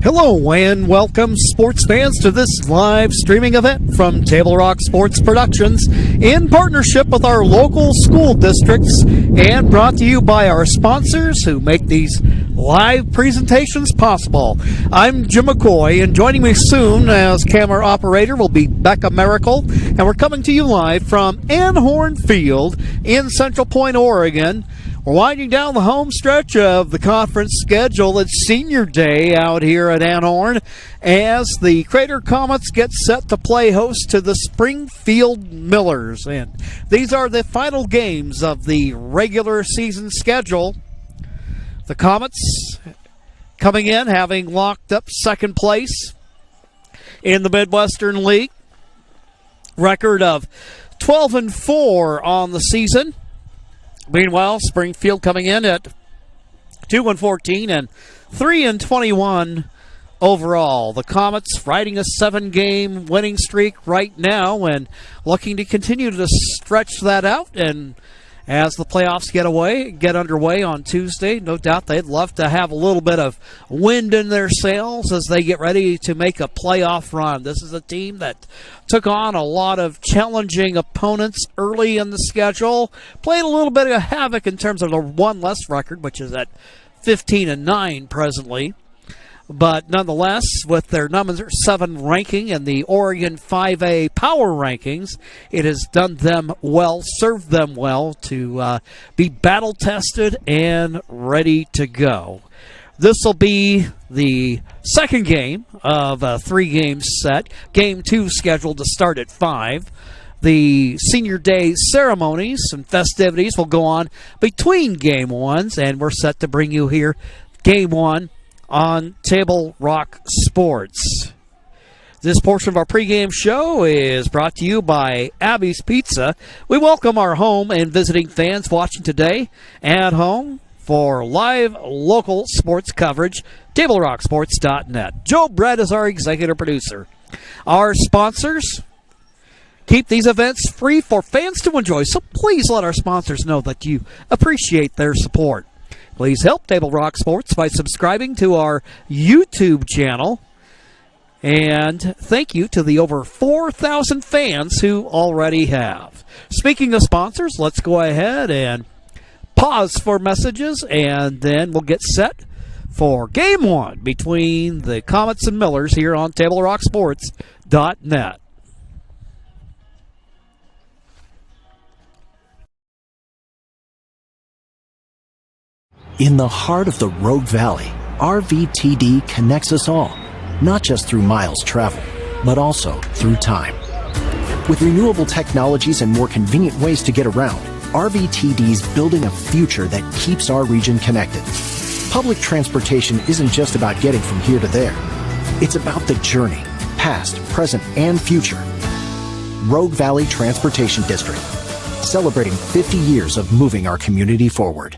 Hello and welcome, sports fans, to this live streaming event from Table Rock Sports Productions in partnership with our local school districts and brought to you by our sponsors who make these live presentations possible. I'm Jim McCoy, and joining me soon as camera operator will be Becca Miracle, and we're coming to you live from Anhorn Field in Central Point, Oregon. We're winding down the home stretch of the conference schedule. It's Senior Day out here at Anhorn as the Crater Comets get set to play host to the Springfield Millers. And these are the final games of the regular season schedule. The Comets coming in having locked up second place in the Midwestern League. Record of 12-4 on the season. Meanwhile, Springfield coming in at 2-14 and 3-21 overall. The Comets riding a 7-game winning streak right now and looking to continue to stretch that out. And as the playoffs get underway on Tuesday, no doubt they'd love to have a little bit of wind in their sails as they get ready to make a playoff run. This is a team that took on a lot of challenging opponents early in the schedule, played a little bit of havoc in terms of the one less record, which is at 15-9 presently. But nonetheless, with their number 7 ranking in the Oregon 5A power rankings, it has done them well, served them well to be battle-tested and ready to go. This will be the second game of a 3-game set. Game 2 scheduled to start at 5. The Senior Day ceremonies and festivities will go on between Game 1s, and we're set to bring you here Game 1 on Table Rock Sports. This portion of our pregame show is brought to you by Abby's Pizza. We welcome our home and visiting fans watching today at home for live local sports coverage, TableRockSports.net. Joe Brett is our executive producer. Our sponsors keep these events free for fans to enjoy, so please let our sponsors know that you appreciate their support. Please help Table Rock Sports by subscribing to our YouTube channel. And thank you to the over 4,000 fans who already have. Speaking of sponsors, let's go ahead and pause for messages, and then we'll get set for Game 1 between the Comets and Millers here on TableRockSports.net. In the heart of the Rogue Valley, RVTD connects us all, not just through miles traveled, but also through time. With renewable technologies and more convenient ways to get around, RVTD's building a future that keeps our region connected. Public transportation isn't just about getting from here to there. It's about the journey, past, present, and future. Rogue Valley Transportation District, celebrating 50 years of moving our community forward.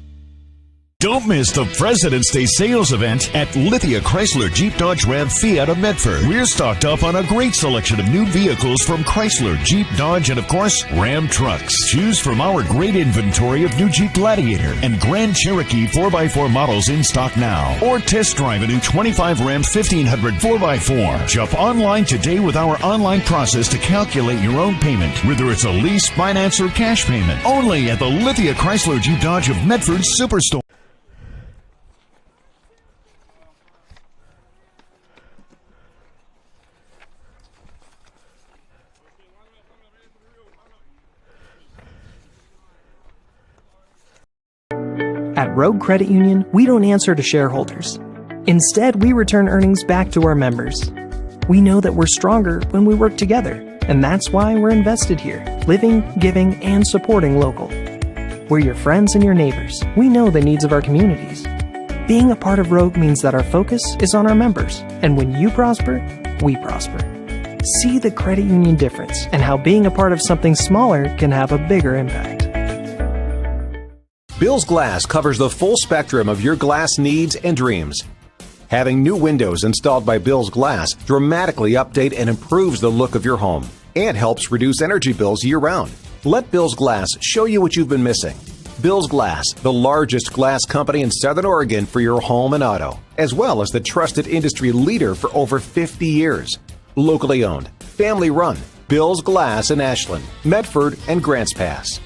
Don't miss the President's Day sales event at Lithia Chrysler Jeep Dodge Ram Fiat of Medford. We're stocked up on a great selection of new vehicles from Chrysler, Jeep, Dodge, and of course, Ram trucks. Choose from our great inventory of new Jeep Gladiator and Grand Cherokee 4x4 models in stock now. Or test drive a new 25 Ram 1500 4x4. Shop online today with our online process to calculate your own payment, whether it's a lease, finance, or cash payment. Only at the Lithia Chrysler Jeep Dodge of Medford Superstore. At Rogue Credit Union, we don't answer to shareholders. Instead, we return earnings back to our members. We know that we're stronger when we work together, and that's why we're invested here, living, giving, and supporting local. We're your friends and your neighbors. We know the needs of our communities. Being a part of Rogue means that our focus is on our members, and when you prosper, we prosper. See the credit union difference and how being a part of something smaller can have a bigger impact. Bill's Glass covers the full spectrum of your glass needs and dreams. Having new windows installed by Bill's Glass dramatically update and improves the look of your home and helps reduce energy bills year-round. Let Bill's Glass show you what you've been missing. Bill's Glass, the largest glass company in Southern Oregon for your home and auto, as well as the trusted industry leader for over 50 years. Locally owned, family run, Bill's Glass in Ashland, Medford, and Grants Pass.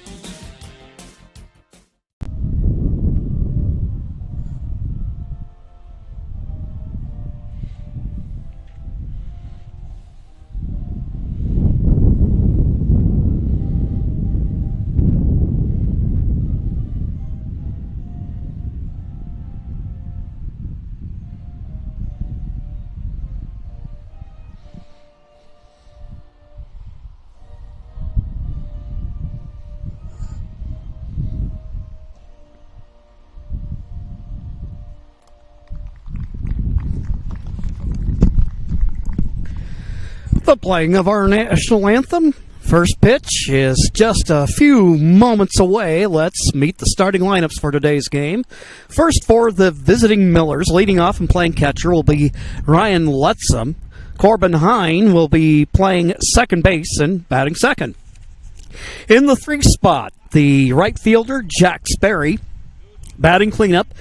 The playing of our national anthem. First pitch is just a few moments away. Let's meet the starting lineups for today's game. First for the visiting Millers, leading off and playing catcher will be Ryan Letzum. Corbin Hine will be playing second base and batting second. In the 3 spot, the right fielder, Jack Sperry. Batting cleanup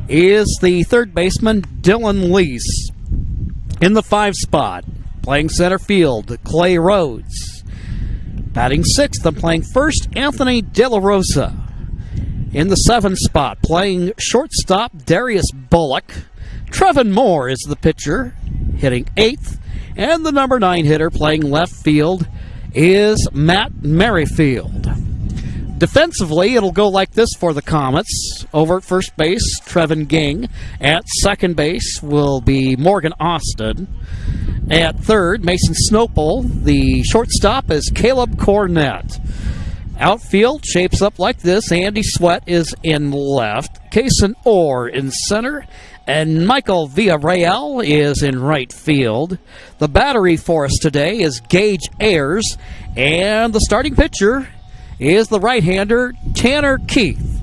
is the third baseman, Dylan Lease. In the 5 spot, playing center field, Clay Rhodes. Batting sixth and playing first, Anthony De La Rosa. In the 7 spot, playing shortstop, Darius Bullock. Trevin Moore is the pitcher, hitting 8th. And the number 9 hitter playing left field is Matt Merrifield. Defensively, it'll go like this for the Comets. Over at first base, Trevin Ging. At second base will be Morgan Austin. At third, Mason Snopel. The shortstop is Caleb Cornett. Outfield shapes up like this. Andy Sweat is in left. Kason Orr in center. And Michael Villarreal is in right field. The battery for us today is Gage Ayers. And the starting pitcher is the right-hander, Tanner Keith.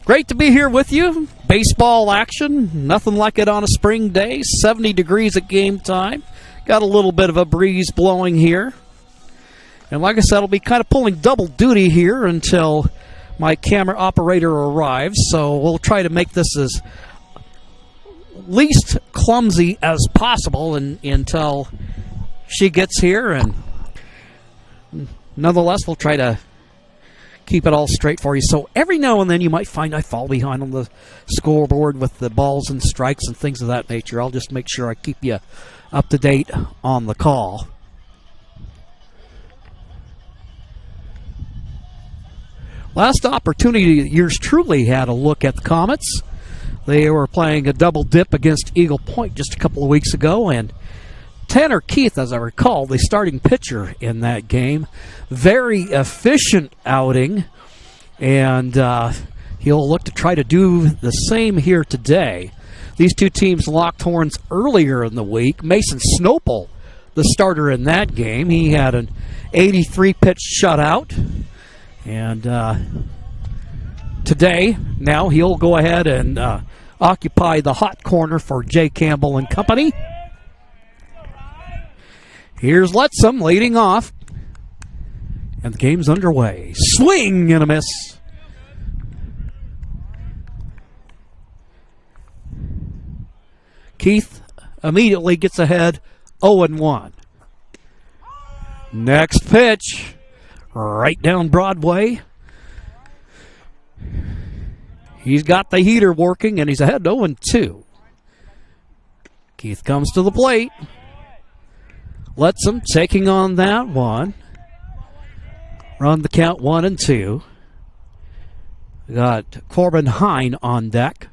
Great to be here with you. Baseball action, nothing like it on a spring day. 70 degrees at game time. Got a little bit of a breeze blowing here. And like I said, I'll be kind of pulling double duty here until my camera operator arrives. So we'll try to make this as least clumsy as possible until she gets here. And nonetheless, we'll try to keep it all straight for you. So every now and then you might find I fall behind on the scoreboard with the balls and strikes and things of that nature. I'll just make sure I keep you up to date on the call. Last opportunity, yours truly had a look at the Comets. They were playing a double dip against Eagle Point just a couple of weeks ago, and Tanner Keith, as I recall, the starting pitcher in that game. Very efficient outing, and he'll look to try to do the same here today. These two teams locked horns earlier in the week. Mason Snopel, the starter in that game, he had an 83-pitch shutout. And today, now he'll go ahead and occupy the hot corner for Jay Campbell and company. Here's Letzum leading off. And the game's underway. Swing and a miss. Keith immediately gets ahead 0-1. Next pitch. Right down Broadway. He's got the heater working, and he's ahead 0-2. Keith comes to the plate. Letzum taking on that one. Run the count 1-2. We got Corbin Hine on deck.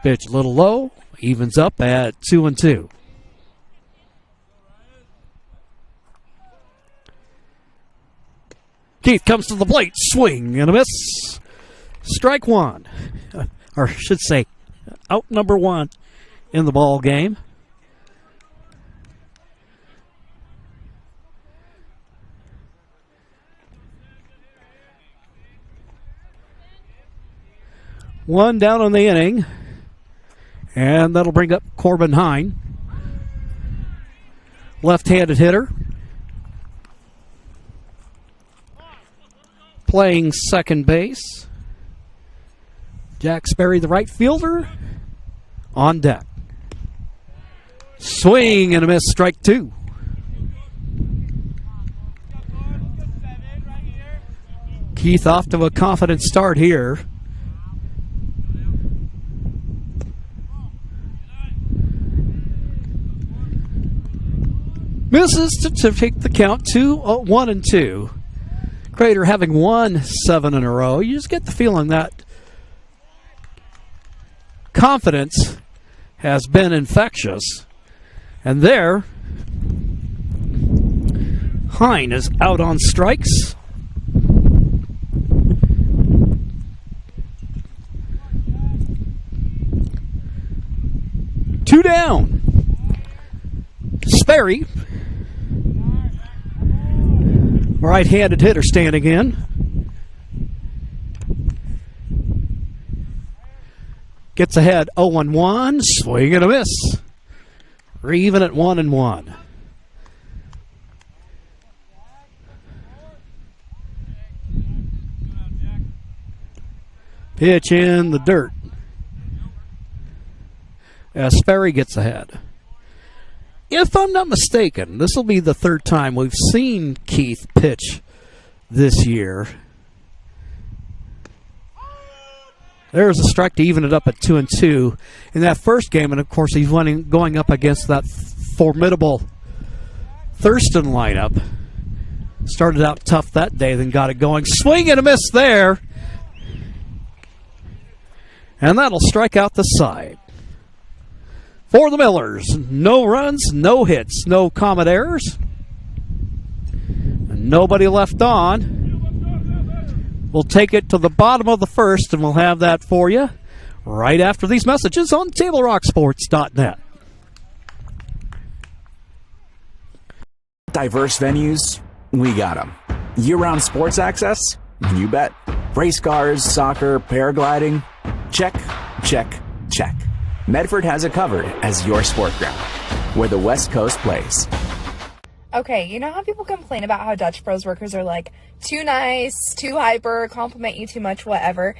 Pitch a little low. Evens up at 2-2. Keith comes to the plate. Swing and a miss. Strike one. Or I should say, out number one in the ball game. One down on the inning. And that'll bring up Corbin Hine. Left-handed hitter. playing second base. Jack Sperry, the right fielder, on deck. Swing and a miss, strike two. Keith off to a confident start here. Misses to take the count to 1-2. Crater having won 7 in a row. You just get the feeling that confidence has been infectious. And there, Hine is out on strikes. Two down. Sperry, right-handed hitter, standing in. Gets ahead 0-1, swing and a miss. We're even at 1-1. Pitch in the dirt. As Sperry gets ahead. If I'm not mistaken, this will be the third time we've seen Keith pitch this year. There's a strike to even it up at 2-2 in that first game, and of course he's going up against that formidable Thurston lineup. Started out tough that day, then got it going. Swing and a miss there. And that'll strike out the side. For the Millers, no runs, no hits, no common errors. And nobody left on. We'll take it to the bottom of the first, and we'll have that for you right after these messages on TableRockSports.net. Diverse venues, we got them. Year-round sports access? You bet. Race cars, soccer, paragliding? Check, check, check. Medford has it covered as your sport ground, where the West Coast plays. Okay, you know how people complain about how Dutch Bros workers are like too nice, too hyper, compliment you too much, whatever?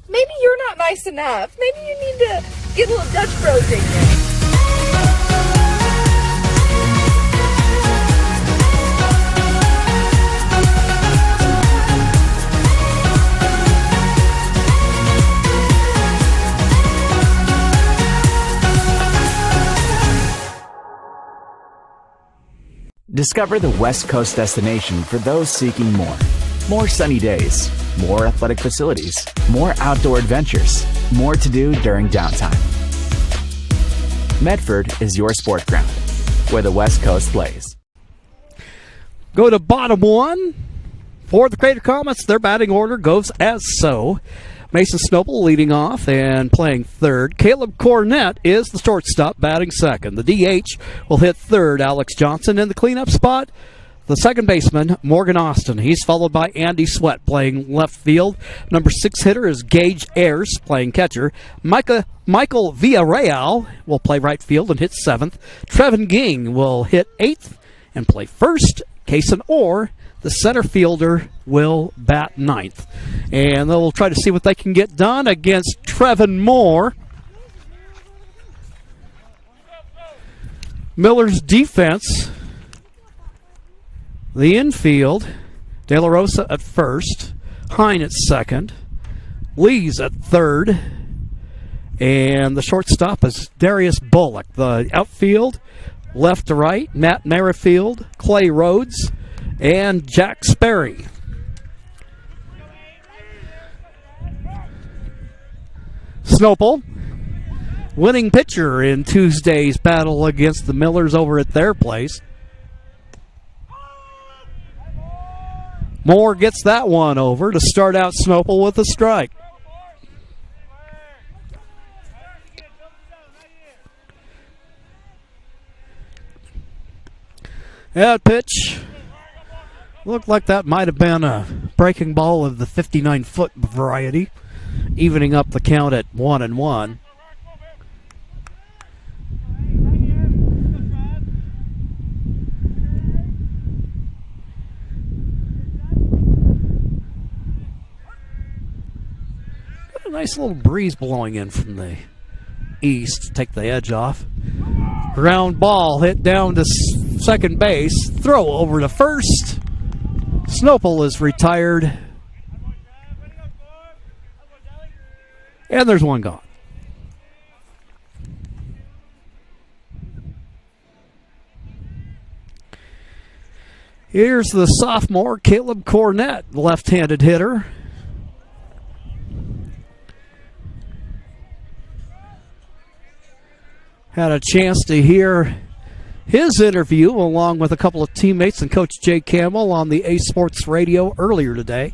Maybe you're not nice enough. Maybe you need to get a little Dutch Bros in you. Discover the West Coast destination for those seeking more. More sunny days, more athletic facilities, more outdoor adventures, more to do during downtime. Medford is your sport ground, where the West Coast plays. Go to bottom one. For the Crater Comets, their batting order goes as so. Mason Snowball leading off and playing third. Caleb Cornett is the shortstop, batting second. The DH will hit third. Alex Johnson in the cleanup spot. The second baseman, Morgan Austin. He's followed by Andy Sweat playing left field. Number 6 hitter is Gage Ayers playing catcher. Michael Villarreal will play right field and hit 7th. Trevin Ging will hit 8th and play first. Kason Orr, the center fielder, will bat 9th. And they'll try to see what they can get done against Trevin Moore. Miller's defense, the infield, De La Rosa at first, Hine at second, Lees at third, and the shortstop is Darius Bullock. The outfield, left to right, Matt Merrifield, Clay Rhodes, and Jack Sperry. Snowball, winning pitcher in Tuesday's battle against the Millers over at their place. Moore gets that one over to start out Snowball with a strike. That pitch looked like that might have been a breaking ball of the 59-foot variety, evening up the count at 1-1. A nice little breeze blowing in from the east to take the edge off. Ground ball hit down to second base. Throw over to first. Snopel is retired. And there's one gone. Here's the sophomore, Caleb Cornett, left-handed hitter. Had a chance to hear his interview along with a couple of teammates and Coach Jay Campbell on the Ace Sports Radio earlier today.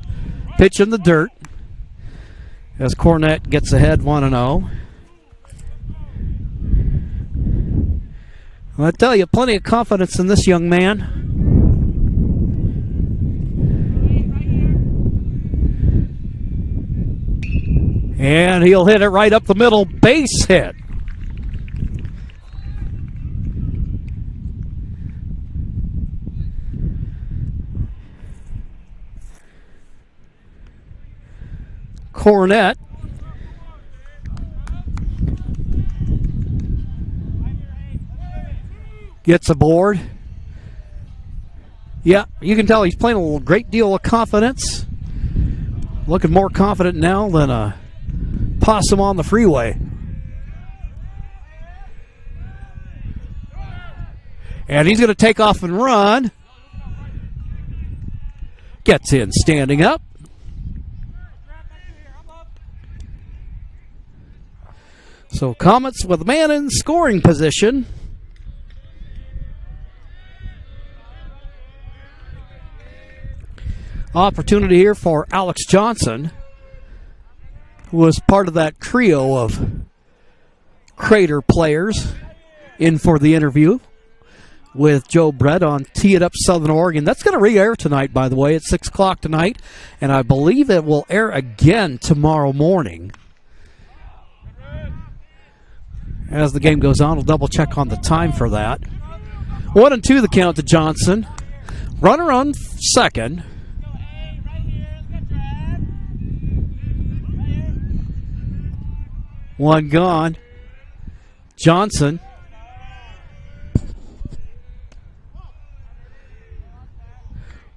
Pitch in the dirt as Cornett gets ahead 1-0. I tell you, plenty of confidence in this young man. And he'll hit it right up the middle, base hit. Cornett gets aboard. Yeah, you can tell he's playing a great deal of confidence. Looking more confident now than a possum on the freeway. And he's going to take off and run. Gets in standing up. So Comets with a man in scoring position. Opportunity here for Alex Johnson, who was part of that trio of Crater players in for the interview with Joe Brett on Tee It Up Southern Oregon. That's going to re-air tonight, by the way, at 6 o'clock tonight, and I believe it will air again tomorrow morning. As the game goes on, we'll double-check on the time for that. 1-2 the count to Johnson. Runner on second. One gone. Johnson.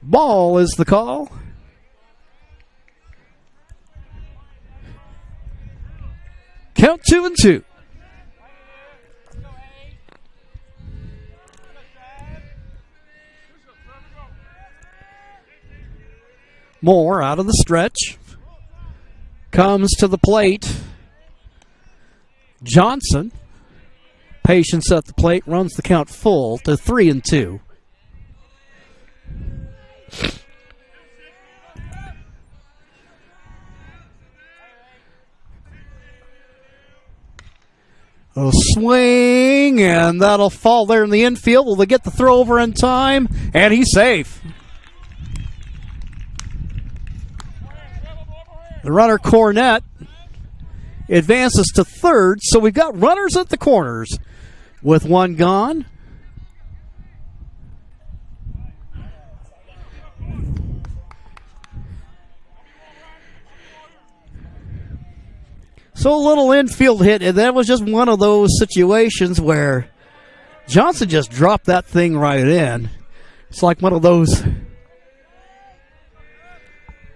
Ball is the call. Count 2-2. Moore out of the stretch. Comes to the plate. Johnson. Patience at the plate. Runs the count full to 3-2. A swing, and that'll fall there in the infield. Will they get the throw over in time? And he's safe. The runner, Cornett, advances to third, so we've got runners at the corners with one gone. So a little infield hit, and that was just one of those situations where Johnson just dropped that thing right in. It's like one of those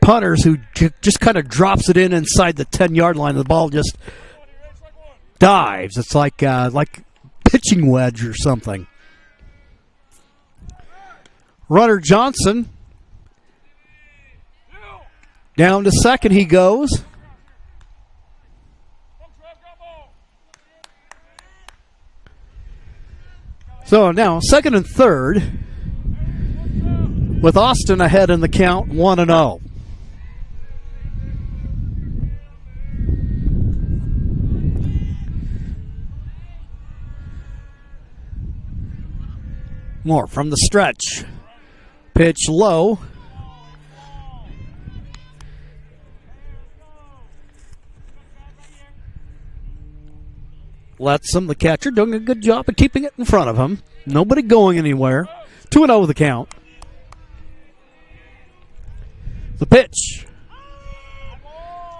punters who just kind of drops it in inside the 10-yard line. The ball just dives. It's like pitching wedge or something. Runner Johnson down to second he goes. So now second and third with Austin ahead in the count 1-0. Moore from the stretch. Pitch low. Lets him, the catcher, doing a good job of keeping it in front of him. Nobody going anywhere. 2-0 the count. The pitch.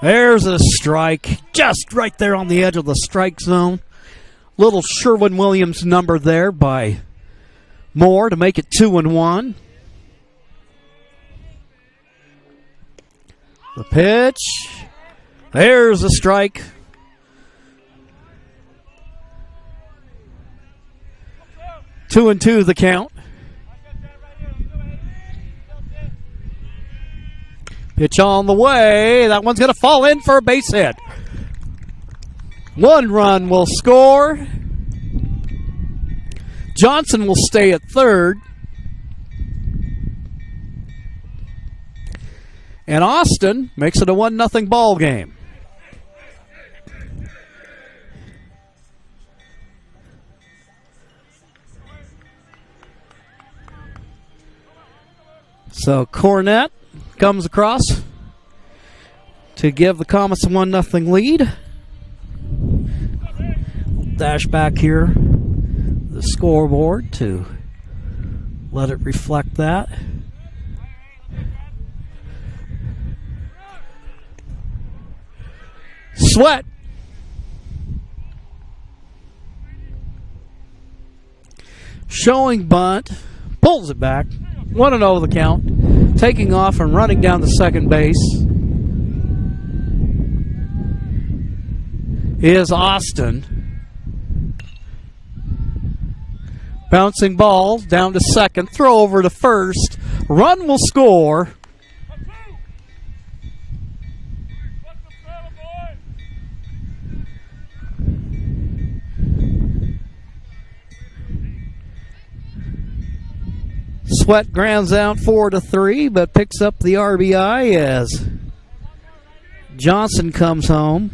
There's a strike, just right there on the edge of the strike zone. Little Sherwin-Williams number there by Moore to make it 2-1. The pitch. There's a strike. 2-2 the count. Pitch on the way. That one's going to fall in for a base hit. 1 run will score. Johnson will stay at third. And Austin makes it a 1-0 ball game. So Cornett comes across to give the Comets a 1-0 lead. Dash back here the scoreboard to let it reflect that. Sweat. Showing bunt. Pulls it back. 1-0 the count. Taking off and running down to second base is Austin. Bouncing ball down to second. Throw over to first. Run will score. Sweat grounds out 4-3, but picks up the RBI as Johnson comes home.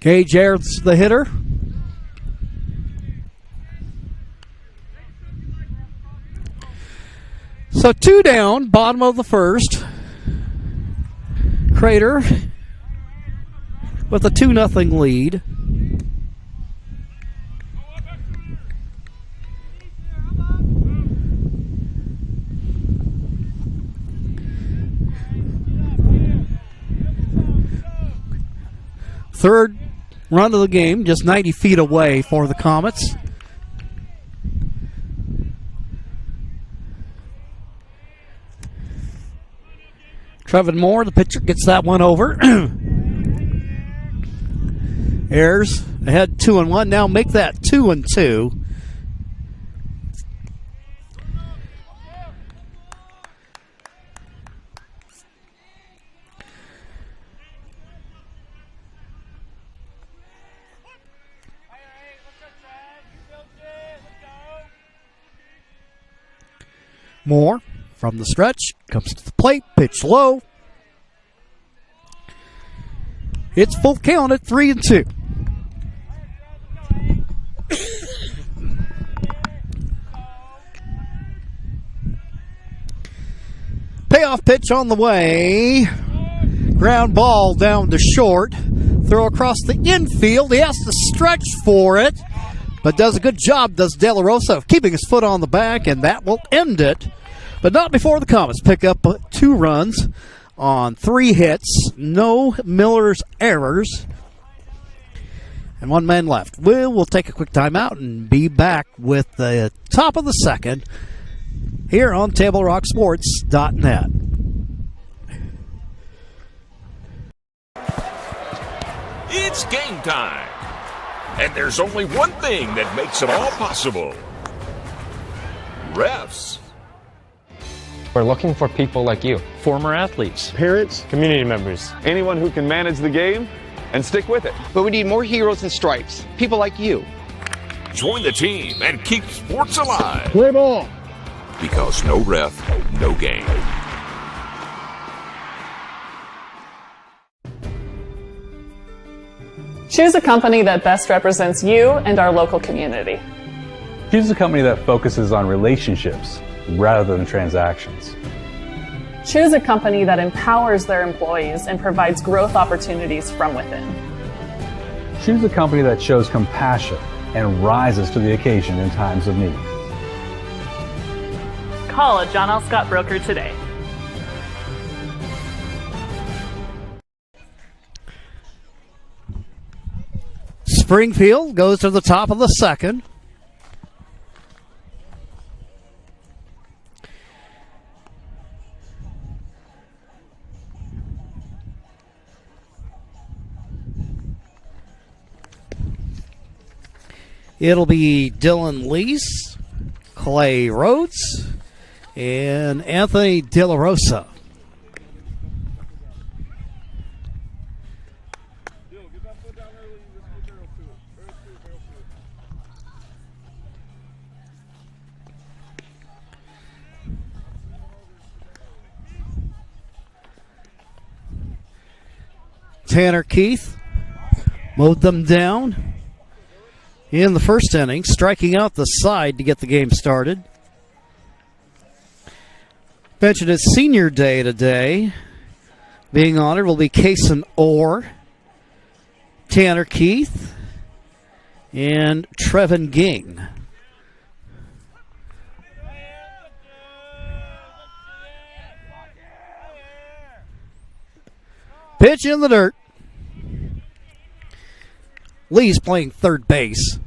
Gage Ayers the hitter. So 2 down, bottom of the first. Crater with a 2-0 lead. Third run of the game, just 90 feet away for the Comets. Trevin Moore, the pitcher, gets that one over. Ayers ahead 2-1. Now make that 2-2. Moore from the stretch comes to the plate, pitch low. It's full count at 3-2. Payoff pitch on the way. Ground ball down to short. Throw across the infield. He has to stretch for it, but does a good job, does De La Rosa, of keeping his foot on the back, and that will end it. But not before the Comets pick up 2 runs on 3 hits. No Miller's errors. And 1 man left. We'll take a quick timeout and be back with the top of the second here on TableRockSports.net. It's game time. And there's only one thing that makes it all possible. Refs. We're looking for people like you. Former athletes. Parents. Community members. Anyone who can manage the game and stick with it. But we need more heroes and stripes. People like you. Join the team and keep sports alive. Play ball. Because no ref, no game. Choose a company that best represents you and our local community. Choose a company that focuses on relationships rather than transactions. Choose a company that empowers their employees and provides growth opportunities from within. Choose a company that shows compassion and rises to the occasion in times of need. Call a John L. Scott broker today. Springfield goes to the top of the second. It'll be Dylan Lease, Clay Rhodes, and Anthony De La Rosa. Tanner Keith mowed them down in the first inning, striking out the side to get the game started. Mentioned it's senior day today. Being honored will be Kason Orr, Tanner Keith, and Trevin Ging. Pitch in the dirt. Lee's playing third base.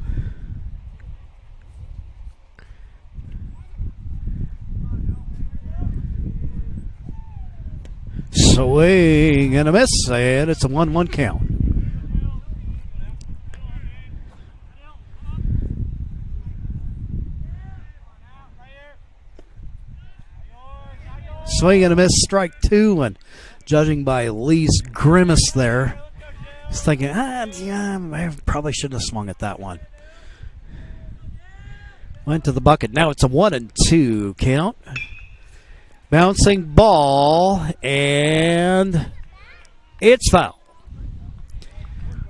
Swing and a miss, and it's a 1-1 count. Swing and a miss, strike two, and judging by Lee's grimace there, he's thinking, yeah, I probably shouldn't have swung at that one. Went to the bucket. Now it's a 1-2 count. Bouncing ball, and it's foul.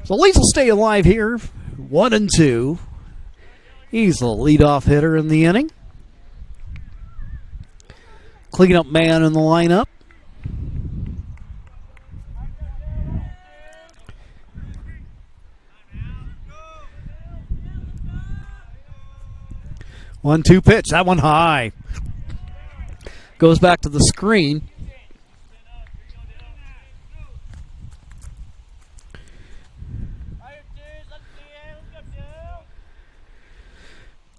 So Lees will stay alive here, 1-2. He's the leadoff hitter in the inning. Cleanup man in the lineup. One-two pitch. That one high. Goes back to the screen.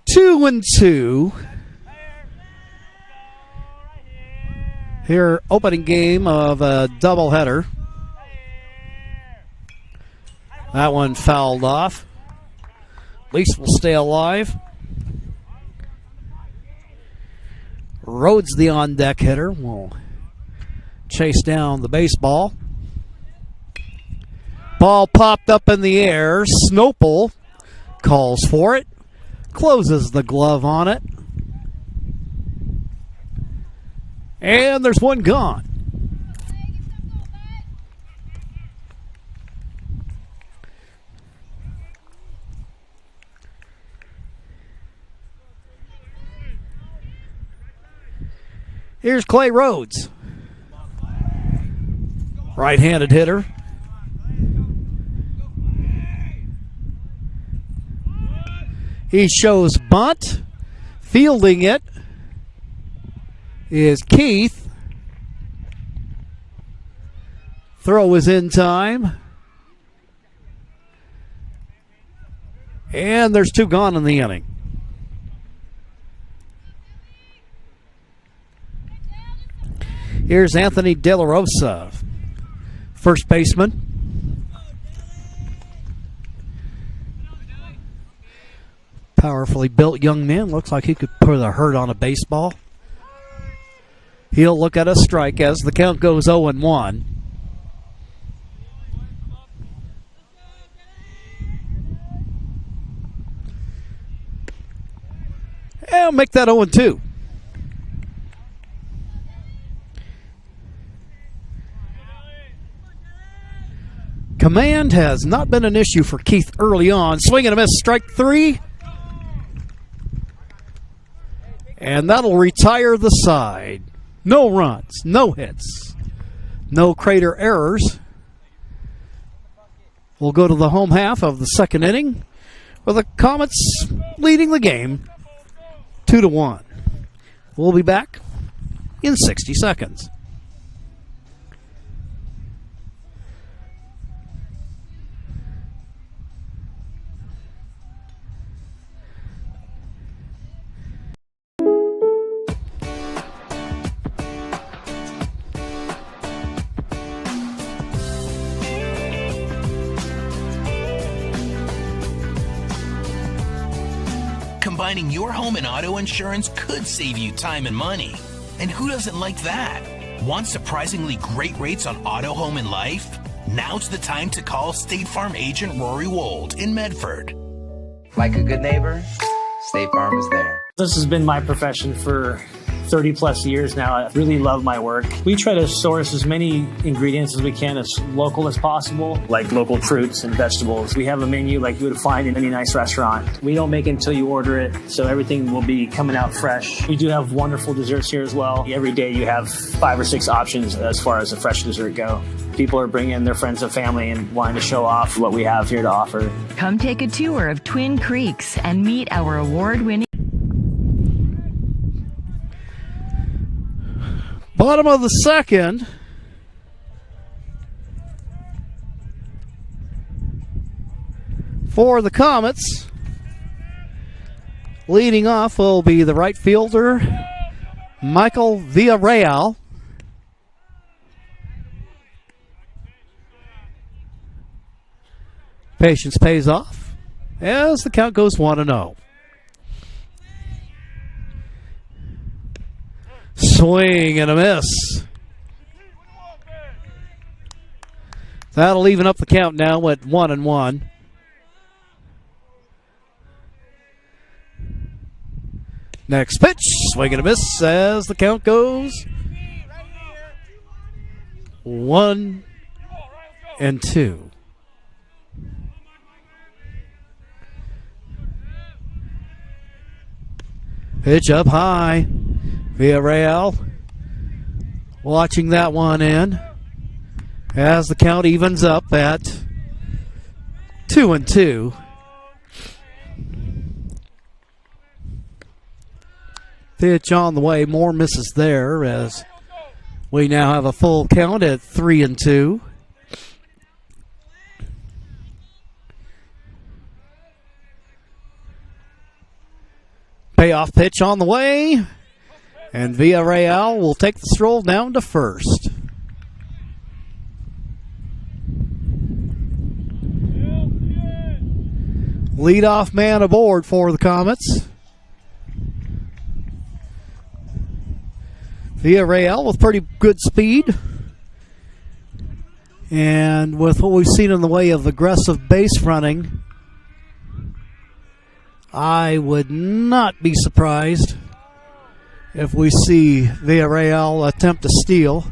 Two and two. Here, opening game of a doubleheader. That one fouled off. Least will stay alive. Rhodes, the on-deck hitter, will chase down the baseball. Ball popped up in the air. Snopel calls for it. Closes the glove on it. And there's one gone. Here's Clay Rhodes. Right-handed hitter. He shows bunt. Fielding it is Keith. Throw is in time. And there's two gone in the inning. Here's Anthony De La Rosa, first baseman. Powerfully built young man. Looks like he could put a hurt on a baseball. He'll look at a strike as the count goes 0-1. And make that 0-2. Command has not been an issue for Keith early on. Swing and a miss, strike three. And that'll retire the side. No runs, no hits, no Crater errors. We'll go to the home half of the second inning, with the Comets leading the game 2-1. We'll be back in 60 seconds. Combining your home and auto insurance could save you time and money. And who doesn't like that? Want surprisingly great rates on auto, home, and life? Now's the time to call State Farm agent Rory Wold in Medford. Like a good neighbor, State Farm is there. This has been my profession for 30 plus years now. I really love my work. We try to source as many ingredients as we can, as local as possible, like local fruits and vegetables. We have a menu like you would find in any nice restaurant. We don't make it until you order it, so everything will be coming out fresh. We do have wonderful desserts here as well. Every day you have 5 or 6 options as far as the fresh dessert go. People are bringing their friends and family and wanting to show off what we have here to offer. Come take a tour of Twin Creeks and meet our award-winning Bottom of the second. For the Comets. Leading off will be the right fielder, Michael Villarreal. Patience pays off as the count goes 1-0. Swing and a miss. That'll even up the count now at 1-1. Next pitch, swing and a miss as the count goes 1-2. Pitch up high. Villarreal watching that one in as the count evens up at 2-2. Pitch on the way, more misses there as we now have a full count at 3-2. Payoff pitch on the way. And Villarreal will take the stroll down to first. Leadoff man aboard for the Comets. Villarreal with pretty good speed. And with what we've seen in the way of aggressive base running, I would not be surprised if we see Villarreal attempt to steal.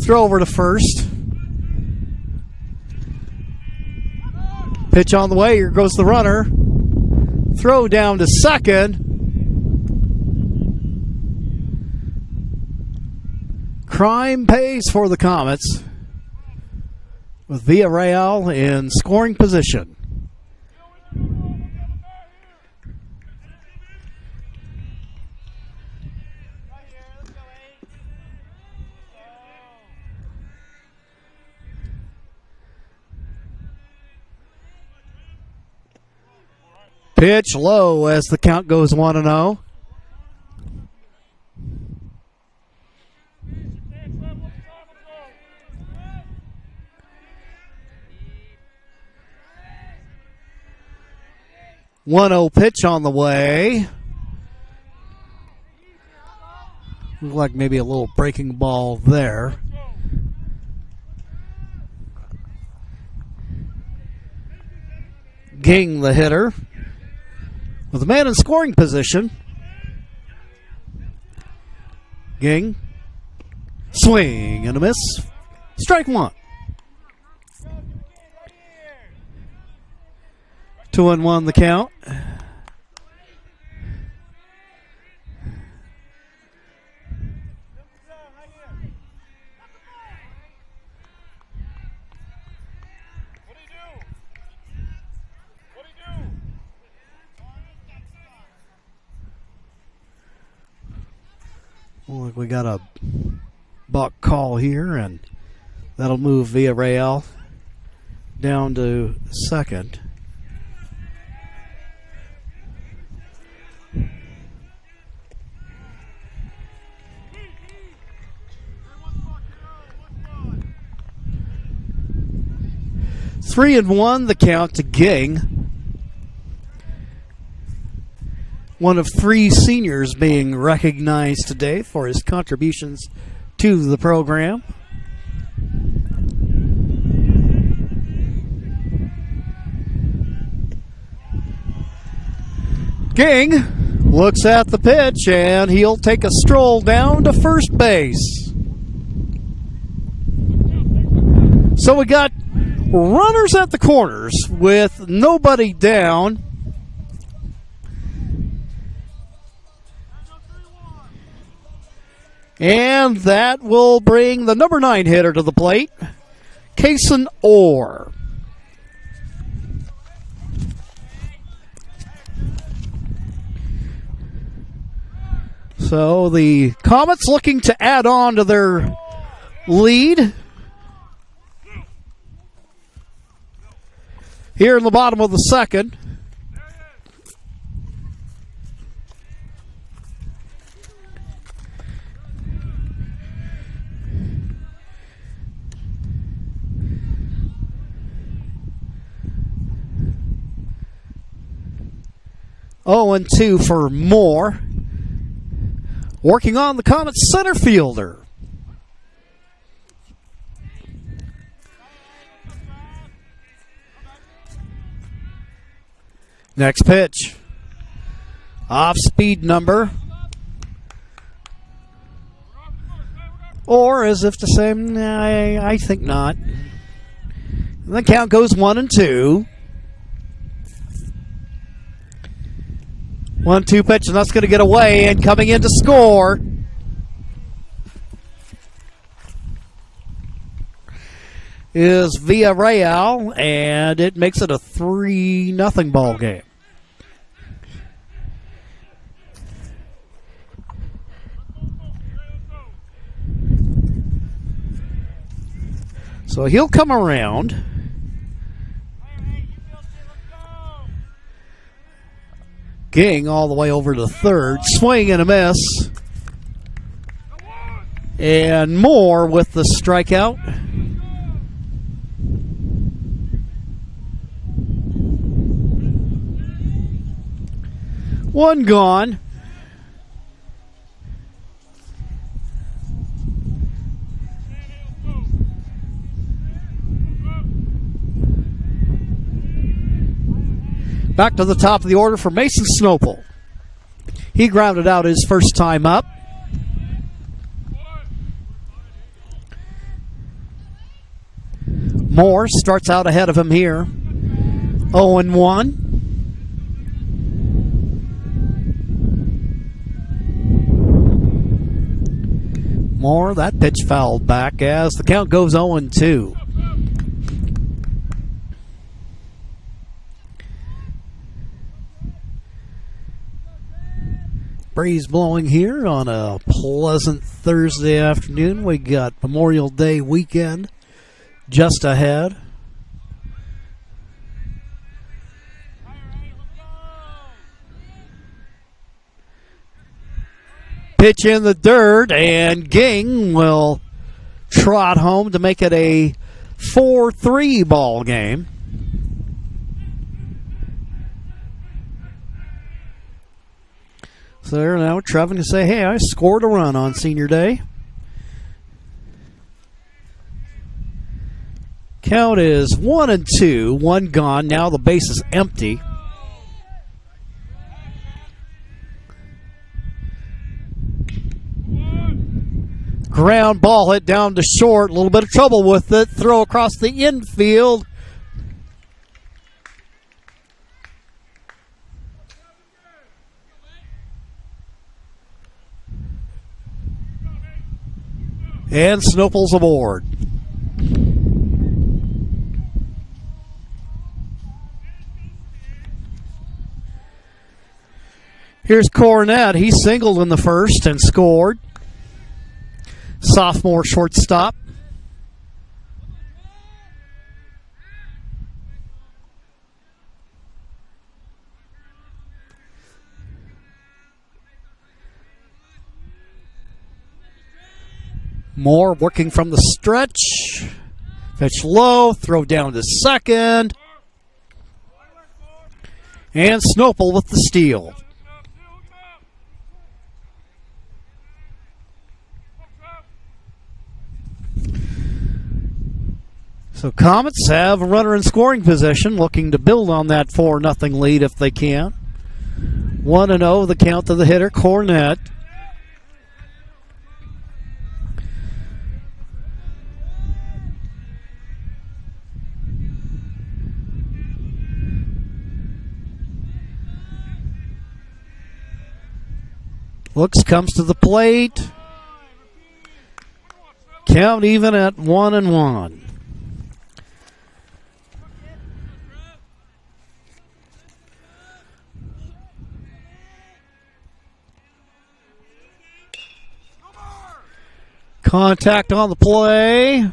Throw over to first. Pitch on the way, here goes the runner. Throw down to second. Crime pays for the Comets, with Villarreal in scoring position. Pitch low as the count goes 1-0. Pitch on the way. Looked like maybe a little breaking ball there. Ging, the hitter, with a man in scoring position. Ging. Swing and a miss. Strike one. 2-1 the count. Look, we got a buck call here, and that'll move Villarreal down to second. Three and one, the count to Ging. One of three seniors being recognized today for his contributions to the program. Ging looks at the pitch, and he'll take a stroll down to first base. So we got runners at the corners with nobody down. And that will bring the number 9 hitter to the plate, Kason Orr. So the Comets looking to add on to their lead. Here in the bottom of the second. Oh, and 2 for Moore. Working on the Comets center fielder. Next pitch. Off-speed number. Or as if to say, I think not. And the count goes 1 and 2. 1-2 pitch, and that's going to get away, and coming in to score is Villarreal, and it makes it a 3-0 ball game. So he'll come around. Ging all the way over to third. Swing and a miss. And Moore with the strikeout. One gone. Back to the top of the order for Mason Snopel. He grounded out his first time up. Moore starts out ahead of him here. 0-1. Moore, that pitch fouled back as the count goes 0-2. Breeze blowing here on a pleasant Thursday afternoon. We got Memorial Day weekend just ahead. Pitch in the dirt, and Ging will trot home to make it a 4-3 ball game. So they're now Trevin to say, hey, I scored a run on senior day. Count is 1-2, 1 gone. Now the base is empty. Ground ball hit down to short. A little bit of trouble with it. Throw across the infield. And Snopel's aboard. Here's Cornett. He singled in the first and scored. sophomore shortstop. Moore working from the stretch. Pitch low, throw down to second. And Snopel with the steal. So Comets have a runner in scoring position, looking to build on that 4-0 lead if they can. 1-0 the count to the hitter, Cornett. Looks, comes to the plate. Count even at 1-1. Contact on the play.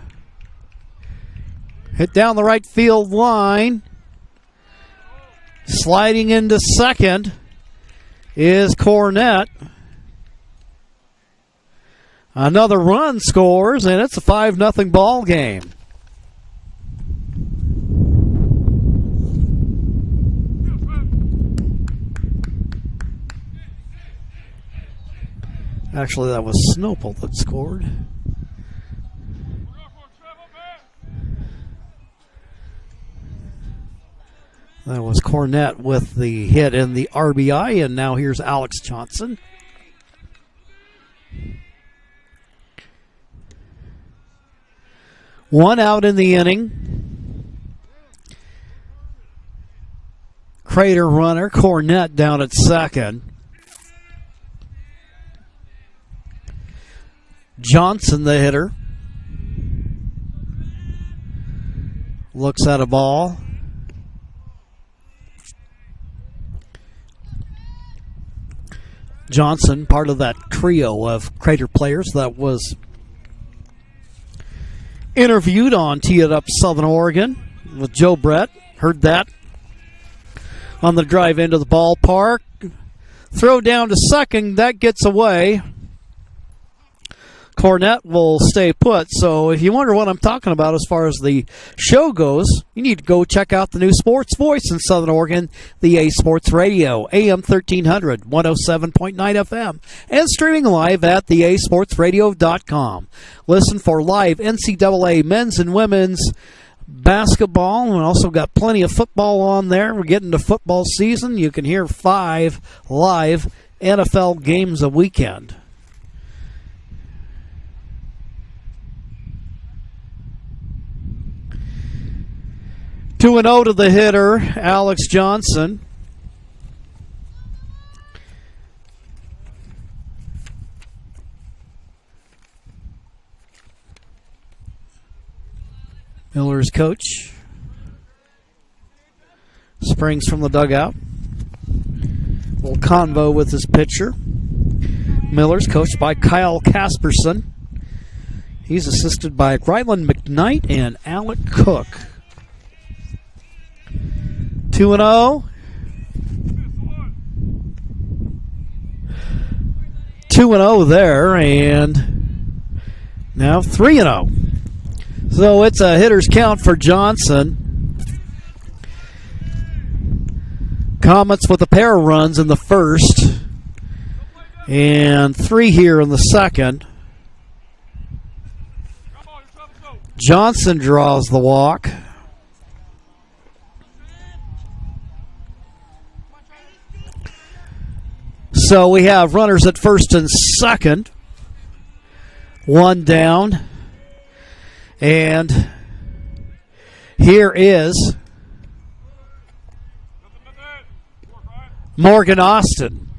Hit down the right field line. Sliding into second is Cornett. Another run scores, and it's a 5-0 ball game. Actually, that was Snopel that scored. That was Cornett with the hit and the RBI, and now here's Alex Johnson. One out in the inning. Crater runner, Cornett down at second. Johnson, the hitter, looks at a ball. Johnson, part of that trio of Crater players that was interviewed on Tee It Up Southern Oregon with Joe Brett. Heard that on the drive into the ballpark. Throw down to second, that gets away. Cornett will stay put. So if you wonder what I'm talking about as far as the show goes, you need to go check out the new sports voice in Southern Oregon, the A Sports Radio, AM 1300, 107.9 FM, and streaming live at theasportsradio.com. Listen for live NCAA men's and women's basketball, and also got plenty of football on there. We're getting to football season. You can hear 5 live NFL games a weekend. Two and 0 to the hitter, Alex Johnson. Miller's coach. Springs from the dugout. Little convo with his pitcher. Miller's coached by Kyle Casperson. He's assisted by Ryland McKnight and Alec Cook. 2-0. 2-0 there, and now 3-0. So it's a hitter's count for Johnson. Comets with a pair of runs in the first, and 3 here in the second. Johnson draws the walk. So we have runners at first and second. One down. And here is Morgan Austin.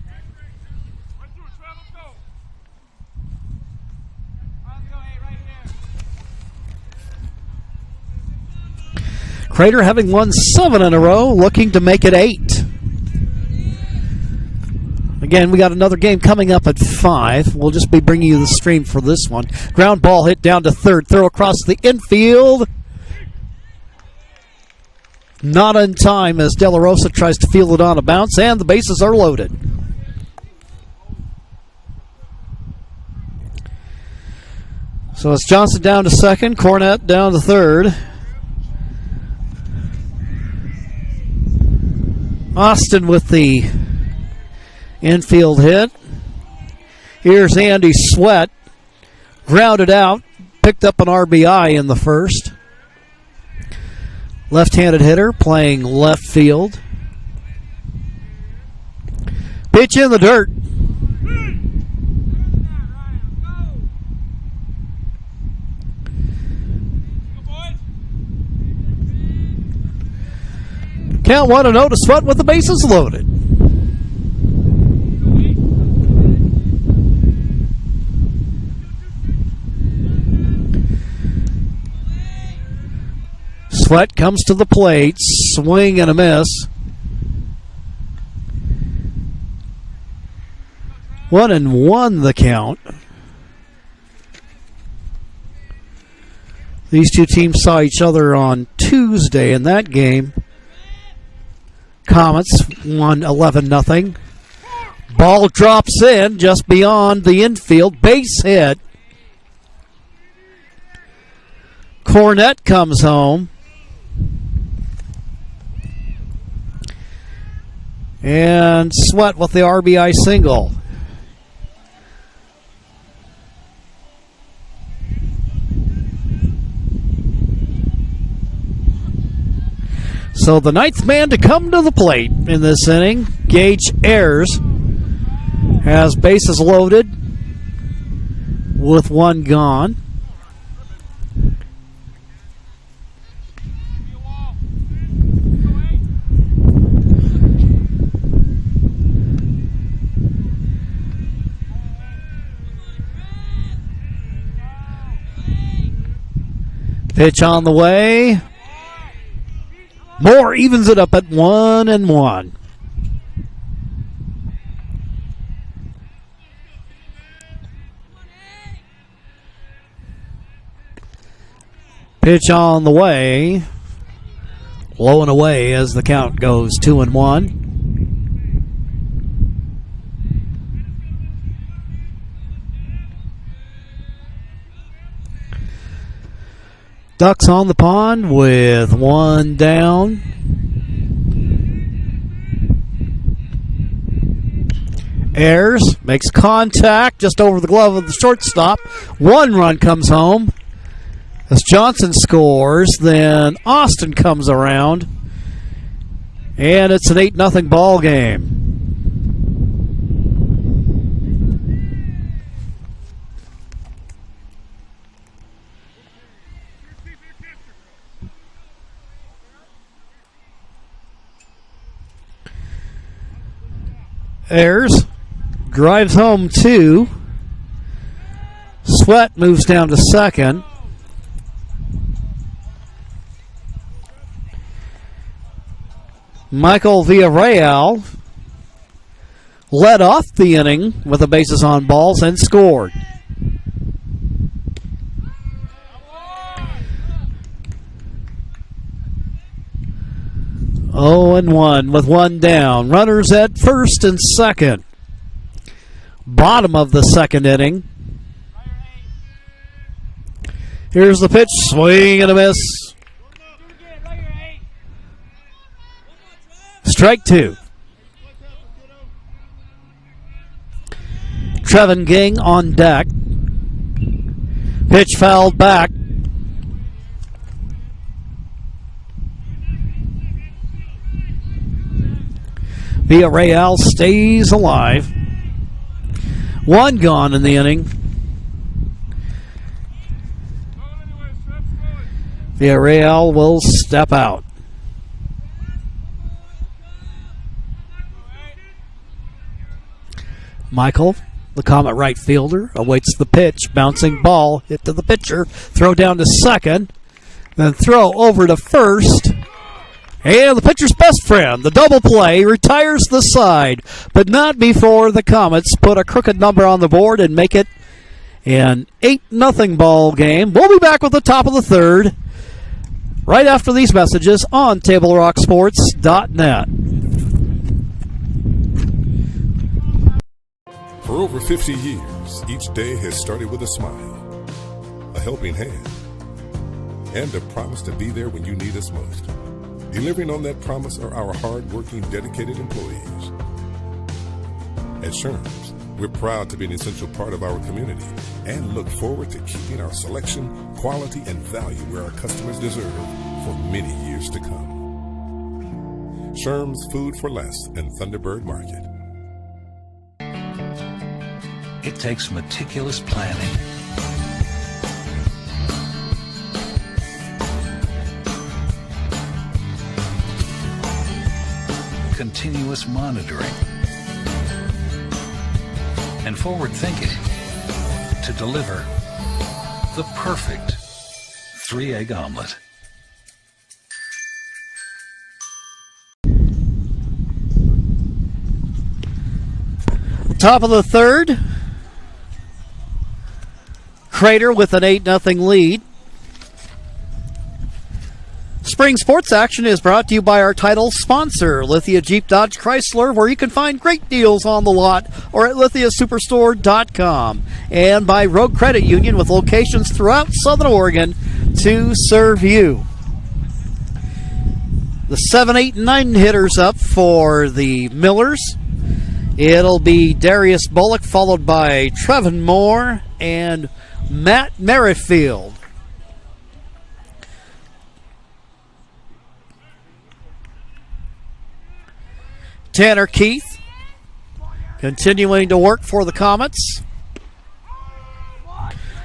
Crater having won 7 in a row, looking to make it 8. Again, we got another game coming up at 5. We'll just be bringing you the stream for this one. Ground ball hit down to third. Throw across the infield. Not in time as De La Rosa tries to field it on a bounce, and the bases are loaded. So it's Johnson down to second, Cornett down to third. Austin with the infield hit. Here's Andy Sweat. Grounded out. Picked up an RBI in the first. Left-handed hitter playing left field. Pitch in the dirt. Count 1-0 to Sweat with the bases loaded. Sweat comes to the plate, swing and a miss. 1-1 the count. These two teams saw each other on Tuesday in that game. Comets won 11-0. Ball drops in just beyond the infield. Base hit. Cornett comes home. And Sweat with the RBI single. So the ninth man to come to the plate in this inning, Gage Ayers, has bases loaded with one gone. Pitch on the way. Moore evens it up at 1-1. Pitch on the way. Low and away as the count goes 2-1. Ducks on the pond with one down. Ayers makes contact just over the glove of the shortstop. One run comes home. As Johnson scores, then Austin comes around. And it's an 8-0 ball game. Ayers drives home 2. Sweat moves down to second. Michael Villarreal led off the inning with the bases on balls and scored. Oh, and 1 with one down. Runners at first and second. Bottom of the second inning. Here's the pitch. Swing and a miss. Strike 2. Trevin Ging on deck. Pitch fouled back. Villarreal stays alive. One gone in the inning. Villarreal will step out. Michael, the Comet right fielder, awaits the pitch. Bouncing ball hit to the pitcher. Throw down to second. Then throw over to first. And the pitcher's best friend, the double play, retires the side, but not before the Comets put a crooked number on the board and make it an 8-0 ball game. We'll be back with the top of the third right after these messages on TableRockSports.net. For over 50 years, each day has started with a smile, a helping hand, and a promise to be there when you need us most. Delivering on that promise are our hard-working, dedicated employees. At Sherms, we're proud to be an essential part of our community and look forward to keeping our selection, quality, and value where our customers deserve for many years to come. Sherms Food for Less and Thunderbird Market. It takes meticulous planning, continuous monitoring, and forward thinking to deliver the perfect 3-egg omelet. Top of the third. Crater with an 8-0 lead. Spring sports action is brought to you by our title sponsor, Lithia Jeep Dodge Chrysler, where you can find great deals on the lot or at lithiasuperstore.com. And by Rogue Credit Union, with locations throughout Southern Oregon to serve you. The 7, 8, and 9 hitters up for the Millers. It'll be Darius Bullock, followed by Trevin Moore and Matt Merrifield. Tanner Keith continuing to work for the Comets.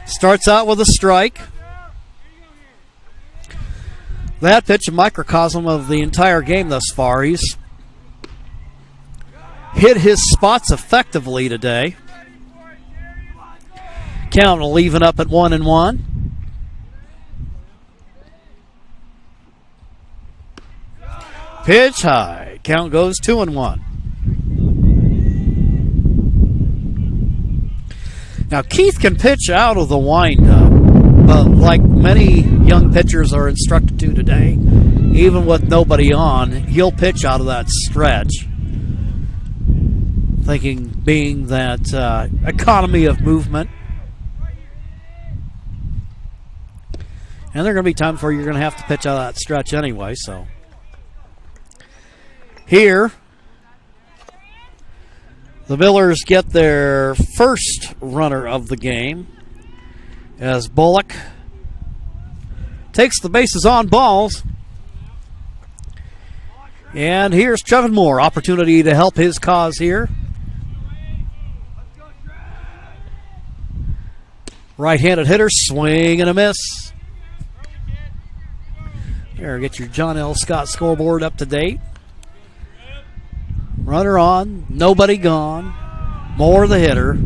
Starts out with a strike. That pitch, a microcosm of the entire game thus far. He's hit his spots effectively today. Count will even up at 1-1. Pitch high. Count goes 2-1. Now Keith can pitch out of the windup, but like many young pitchers are instructed to today, even with nobody on, he'll pitch out of that stretch. Thinking being that economy of movement. And there are going to be times where you're going to have to pitch out of that stretch anyway, so. Here, the Millers get their first runner of the game as Bullock takes the bases on balls. And here's Trevin Moore, opportunity to help his cause here. Right-handed hitter, swing and a miss. There, get your John L. Scott scoreboard up to date. Runner on, nobody gone. Moore the hitter.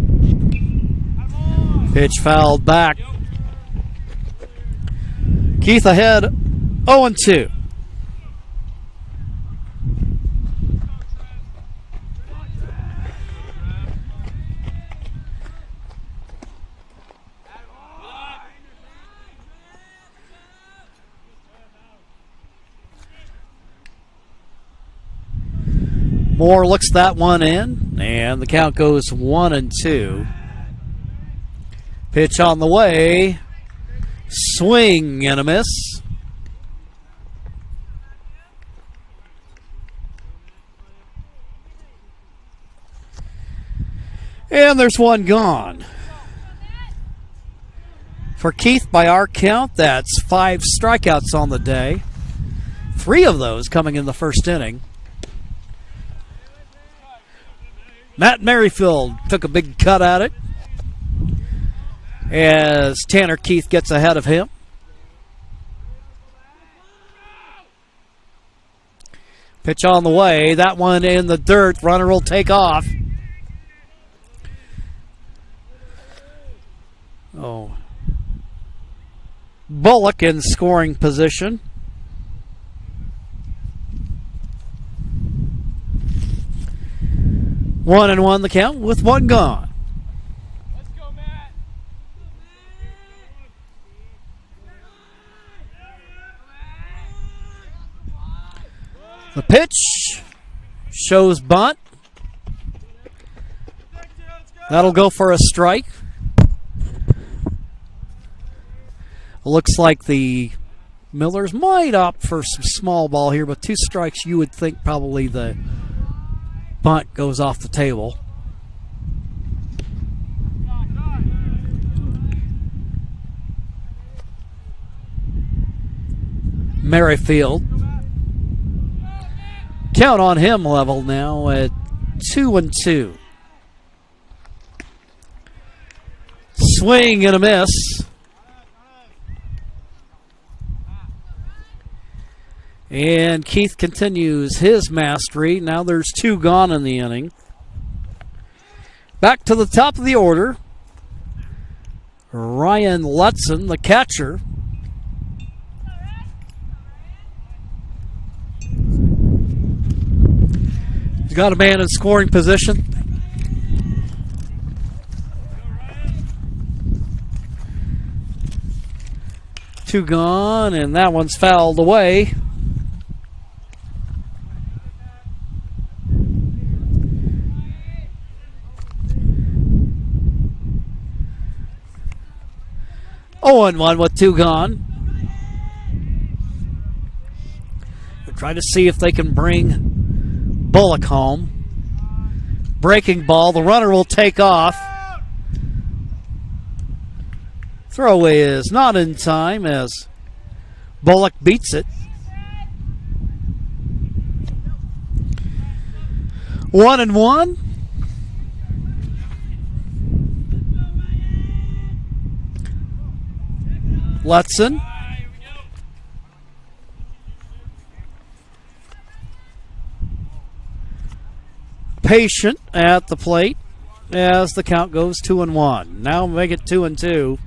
Pitch fouled back. Keith ahead, 0-2. Moore looks that one in, and the count goes 1-2. Pitch on the way. Swing and a miss. And there's one gone. For Keith, by our count, that's 5 strikeouts on the day. 3 of those coming in the first inning. Matt Merrifield took a big cut at it as Tanner Keith gets ahead of him. Pitch on the way. That one in the dirt. Runner will take off. Oh. Bullock in scoring position. 1-1 the count with one gone. The pitch shows bunt. That'll go for a strike. Looks like the Millers might opt for some small ball here, but 2 strikes, you would think probably the bunt goes off the table. Merrifield. Count on him level now at 2-2. Swing and a miss. And Keith continues his mastery. Now there's 2 gone in the inning. Back to the top of the order. Ryan Lutzen, the catcher. He's got a man in scoring position. Two gone, and that one's fouled away. Oh, and 1 with 2 gone. We'll try to see if they can bring Bullock home. Breaking ball. The runner will take off. Throw is not in time as Bullock beats it. 1-1. Lutzen. Patient at the plate as the count goes 2-1. Now make it 2-2.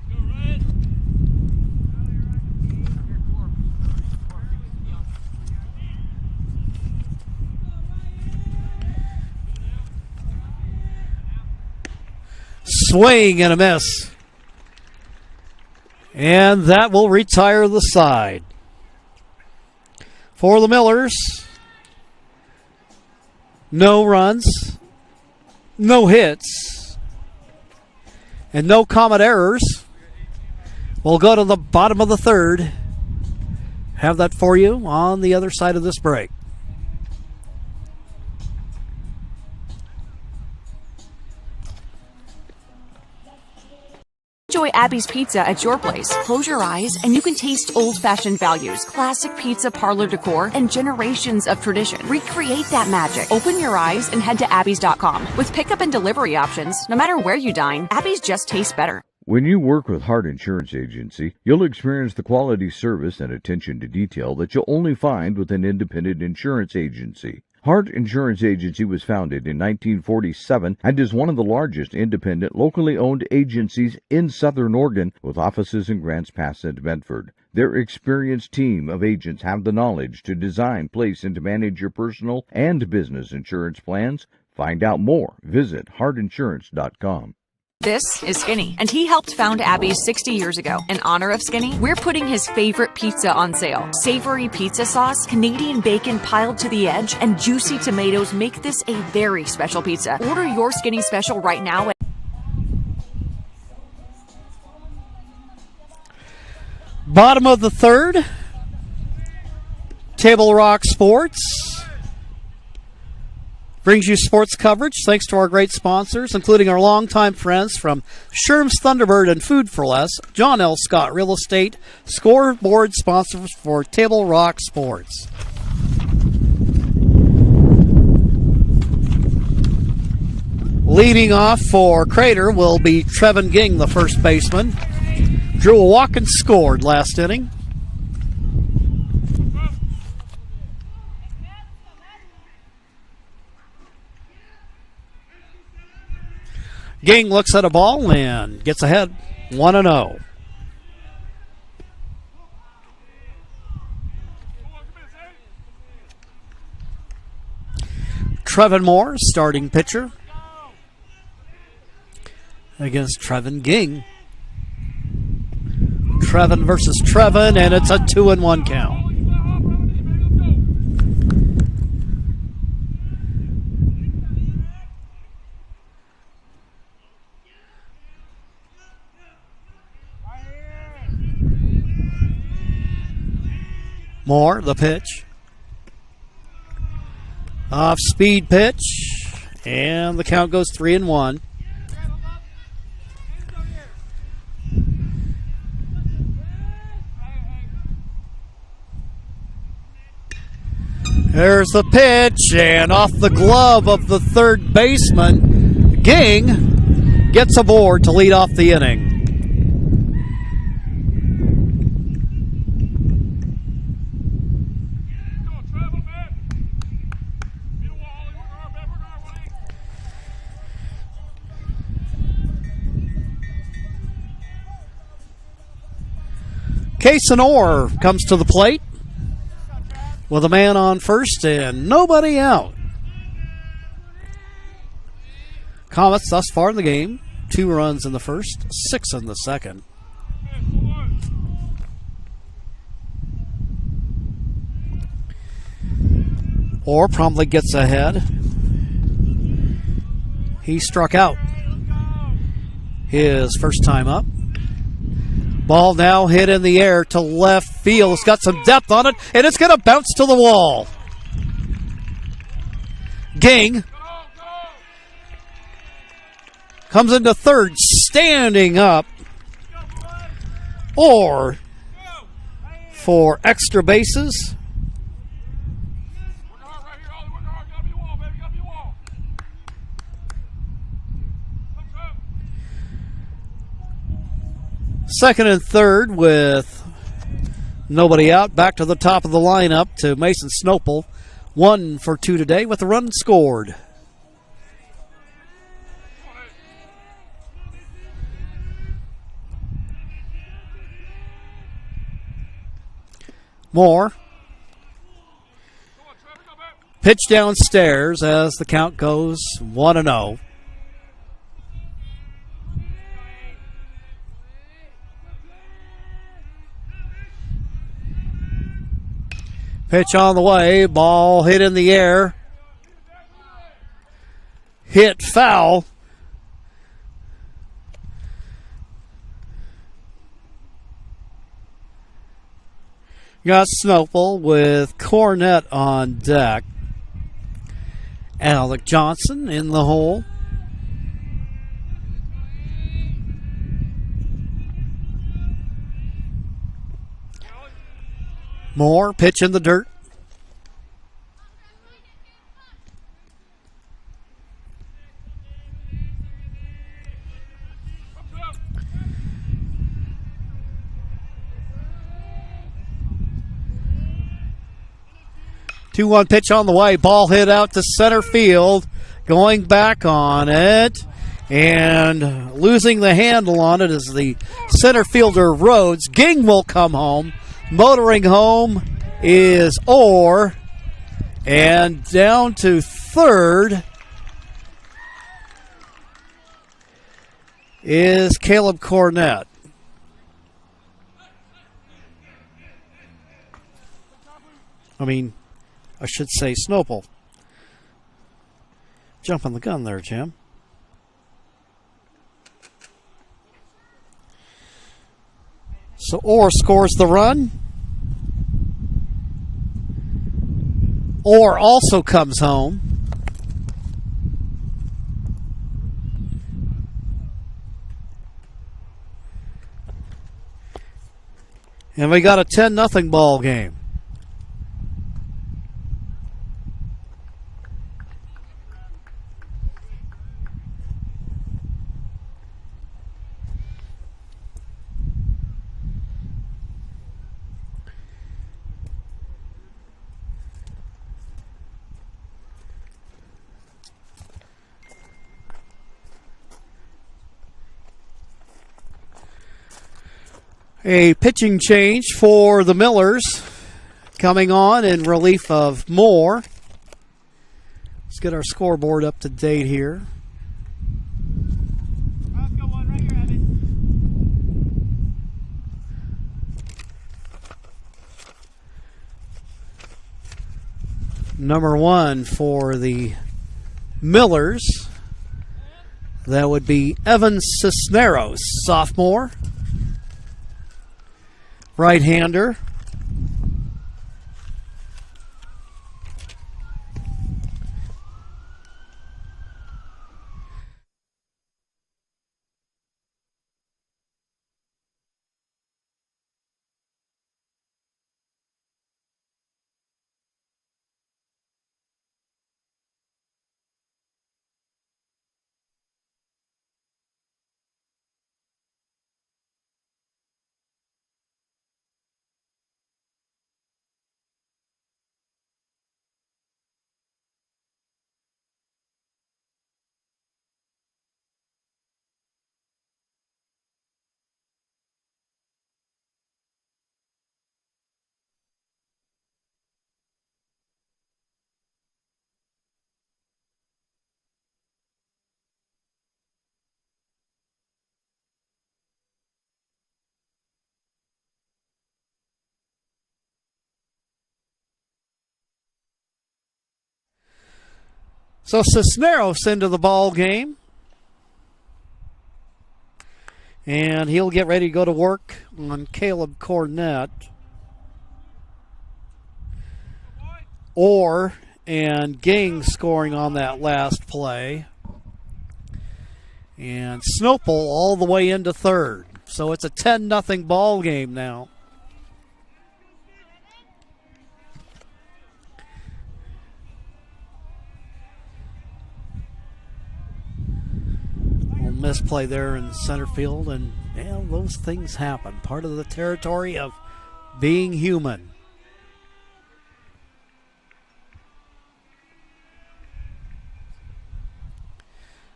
Swing and a miss. And that will retire the side. For the Millers, no runs, no hits, and no common errors. We'll go to the bottom of the third. Have that for you on the other side of this break. Enjoy Abby's Pizza at your place. Close your eyes and you can taste old-fashioned values, classic pizza parlor decor, and generations of tradition. Recreate that magic. Open your eyes and head to abbys.com. With pickup and delivery options, no matter where you dine, Abby's just tastes better. When you work with Hart Insurance Agency, you'll experience the quality service and attention to detail that you'll only find with an independent insurance agency. Hart Insurance Agency was founded in 1947 and is one of the largest independent, locally owned agencies in Southern Oregon, with offices in Grants Pass and Medford. Their experienced team of agents have the knowledge to design, place, and to manage your personal and business insurance plans. Find out more. Visit hartinsurance.com. This is Skinny, and he helped found Abby's 60 years ago. In honor of Skinny, we're putting his favorite pizza on sale. Savory pizza sauce, Canadian bacon piled to the edge, and juicy tomatoes make this a very special pizza. Order your Skinny special right now. Bottom of the third. Table Rock Sports brings you sports coverage thanks to our great sponsors, including our longtime friends from Sherm's Thunderbird and Food for Less, John L. Scott Real Estate, scoreboard sponsors for Table Rock Sports. Leading off for Crater will be Trevin Ging, the first baseman. Drew a walk and scored last inning. Ging looks at a ball and gets ahead 1-0. Trevin Moore, starting pitcher. against Trevin Ging. Trevin versus Trevin, and it's a 2-1 count. Moore, the pitch. Off speed pitch, and the count goes 3-1. There's the pitch, and off the glove of the third baseman, Ging gets aboard to lead off the inning. Casanor comes to the plate with a man on first and nobody out. Comets thus far in the game, 2 runs in the first, 6 in the second. Orr promptly gets ahead. He struck out his first time up. Ball now hit in the air to left field. It's got some depth on it, and it's going to bounce to the wall. Ging comes into third, standing up. Or for extra bases. Second and third with nobody out. Back to the top of the lineup to Mason Snopel. 1 for 2 today with a run scored. Moore. Pitch downstairs as the count goes 1-0. Pitch on the way, ball hit in the air. Hit foul. Got Snopel with Cornett on deck. Alec Johnson in the hole. Moore, pitch in the dirt. Two-one pitch on the way. Ball hit out to center field. Going back on it. And losing the handle on it is the center fielder Rhodes. Ging will come home. Motoring home is Orr. And down to third is Caleb Cornett. I should say Snopel. Jumping the gun there, Jim. So Orr scores the run. Orr also comes home. And we got a 10-0 ball game. A pitching change for the Millers coming on in relief of Moore. Let's get our scoreboard up to date here. Number 1 for the Millers. That would be Evan Cisneros, sophomore. Right-hander. So Cisneros into the ball game. And he'll get ready to go to work on Caleb Cornett. And Gang scoring on that last play. And Snopel all the way into third. So it's a 10-0 ball game now. Misplay there in center field, and those things happen. Part of the territory of being human.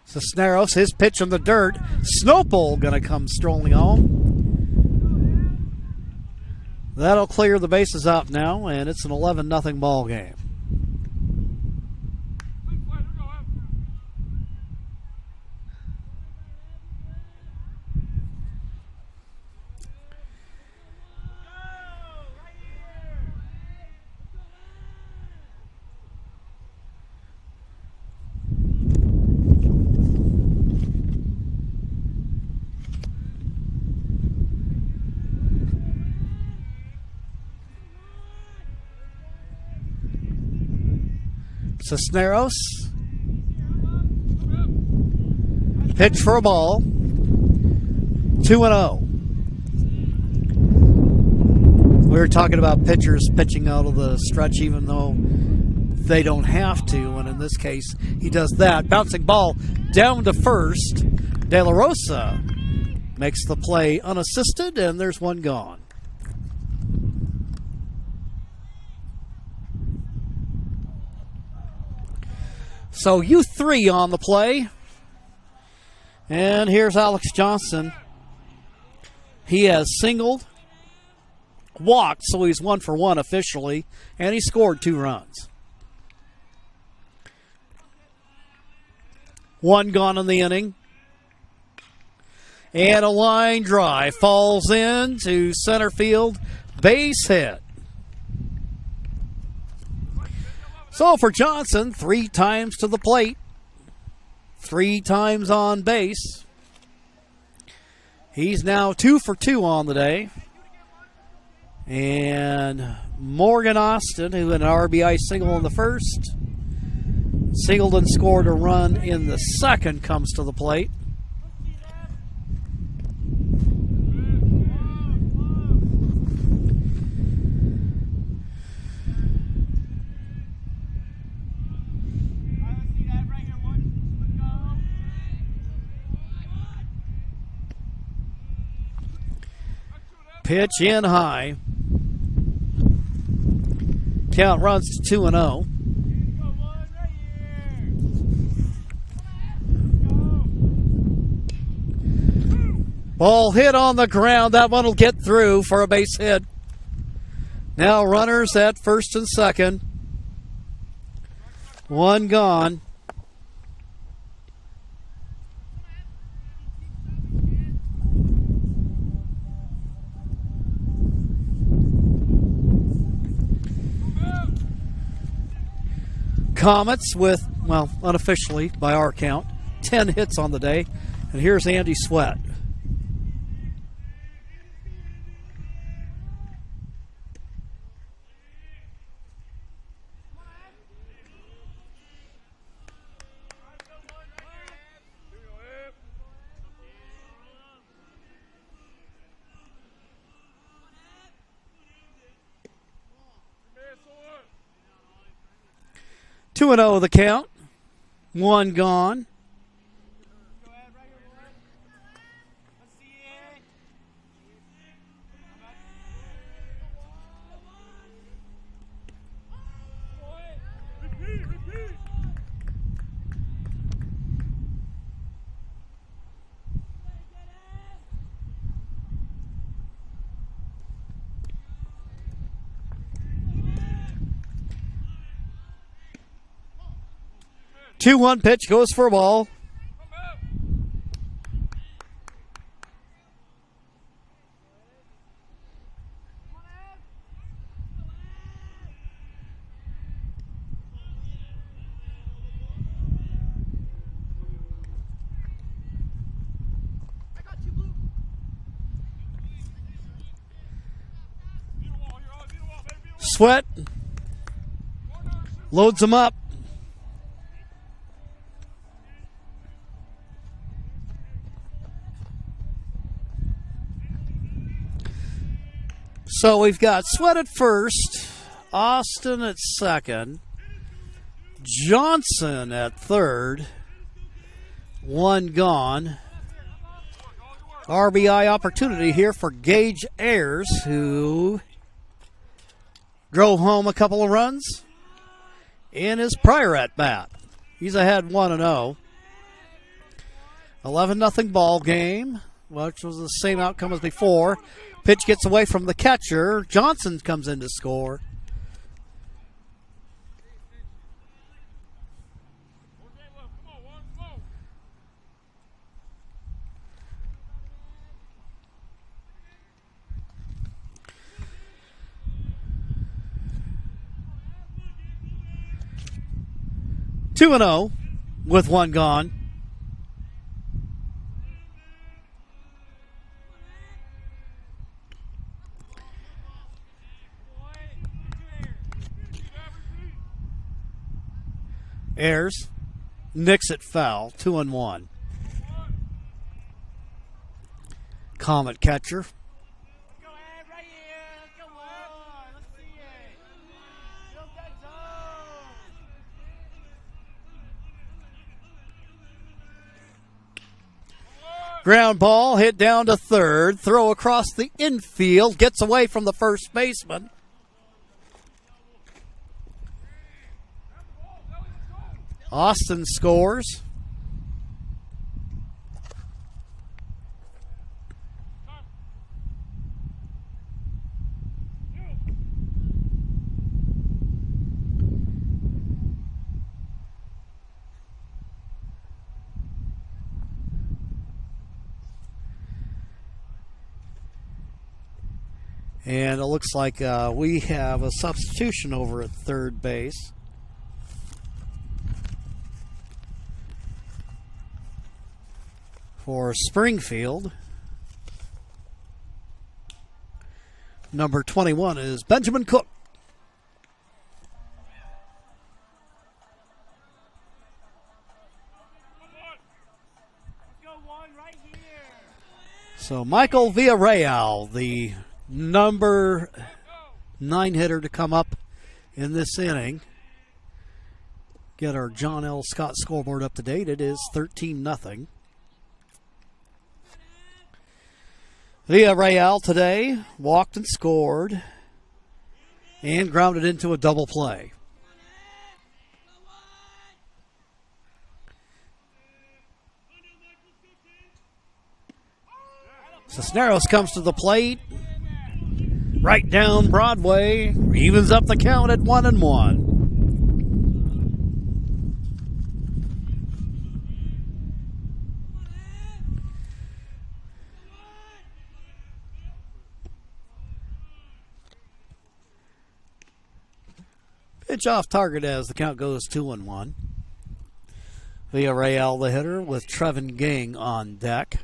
Cisneros, his pitch in the dirt. Snowball going to come strolling home. That'll clear the bases out now, and it's an 11-0 ball game. Cisneros. Pitch for a ball. 2-0. We were talking about pitchers pitching out of the stretch even though they don't have to, and in this case, he does that. Bouncing ball down to first. De La Rosa makes the play unassisted, and there's one gone. So U3 on the play. And here's Alex Johnson. He has singled, walked, so he's 1 for 1 officially, and he scored 2 runs. 1 gone in the inning. And a line drive falls into center field, base hit. So for Johnson, 3 times to the plate, 3 times on base. He's now 2 for 2 on the day. And Morgan Austin, who had an RBI single in the first, singled and scored a run in the second, comes to the plate. Pitch in high. Count runs to 2-0. Ball hit on the ground. That one will get through for a base hit. Now runners at first and second. 1 gone. Comets with, well, unofficially by our count, 10 hits on the day. And here's Andy Sweat. Two and 0 the count. One gone. Two one pitch goes for a ball. Sweat loads him up. So we've got Sweat at first, Austin at second, Johnson at third, one gone. RBI opportunity here for Gage Ayers, who drove home a couple of runs in his prior at-bat. He's ahead 1-0. 11-0 ball game, which was the same outcome as before. Pitch gets away from the catcher. Johnson comes in to score. Two and 0 with one gone. Ayers nicks it foul, 2-1. Comet catcher. Ground ball hit down to third. Throw across the infield. Gets away from the first baseman. Austin scores. And it looks like we have a substitution over at third base. For Springfield, number 21 is Benjamin Cook. So Michael Villarreal, the number 9 hitter to come up in this inning. Get our John L. Scott scoreboard up to date. It is 13-0. Villarreal today walked and scored and grounded into a double play. Cisneros comes to the plate. Right down Broadway. Evens up the count at 1-1. Pitch off target as the count goes 2-1. Villarreal, the hitter, with Trevin Ging on deck.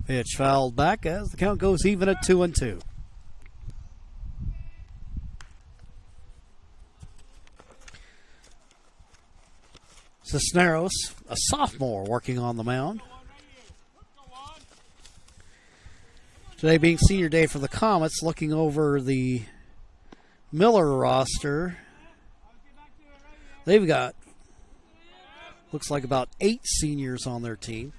Pitch fouled back as the count goes even at 2-2. Cisneros, a sophomore, working on the mound. Today being senior day for the Comets, looking over the Miller roster. They've got, looks like about 8 seniors on their team.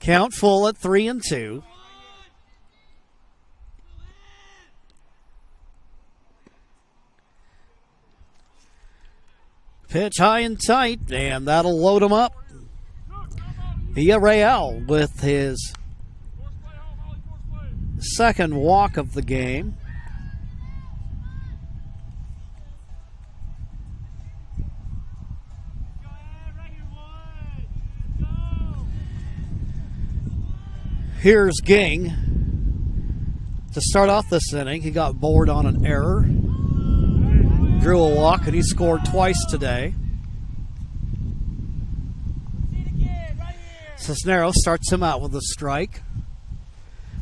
Count full at 3-2. Pitch high and tight, and that'll load him up. Villarreal with his second walk of the game. Here's Ging to start off this inning. He got bored on an error. Drew a walk, and he scored twice today. Cisneros starts him out with a strike.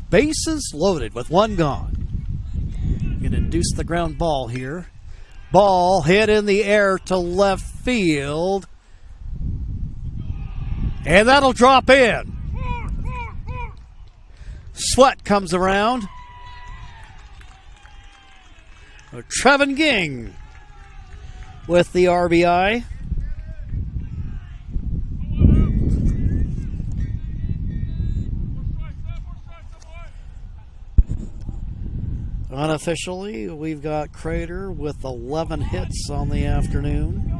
Bases loaded with one gone. Going to induce the ground ball here. Ball hit in the air to left field. And that'll drop in. Sweat comes around. Trevin Ging with the RBI. Unofficially, we've got Crater with 11 hits on the afternoon.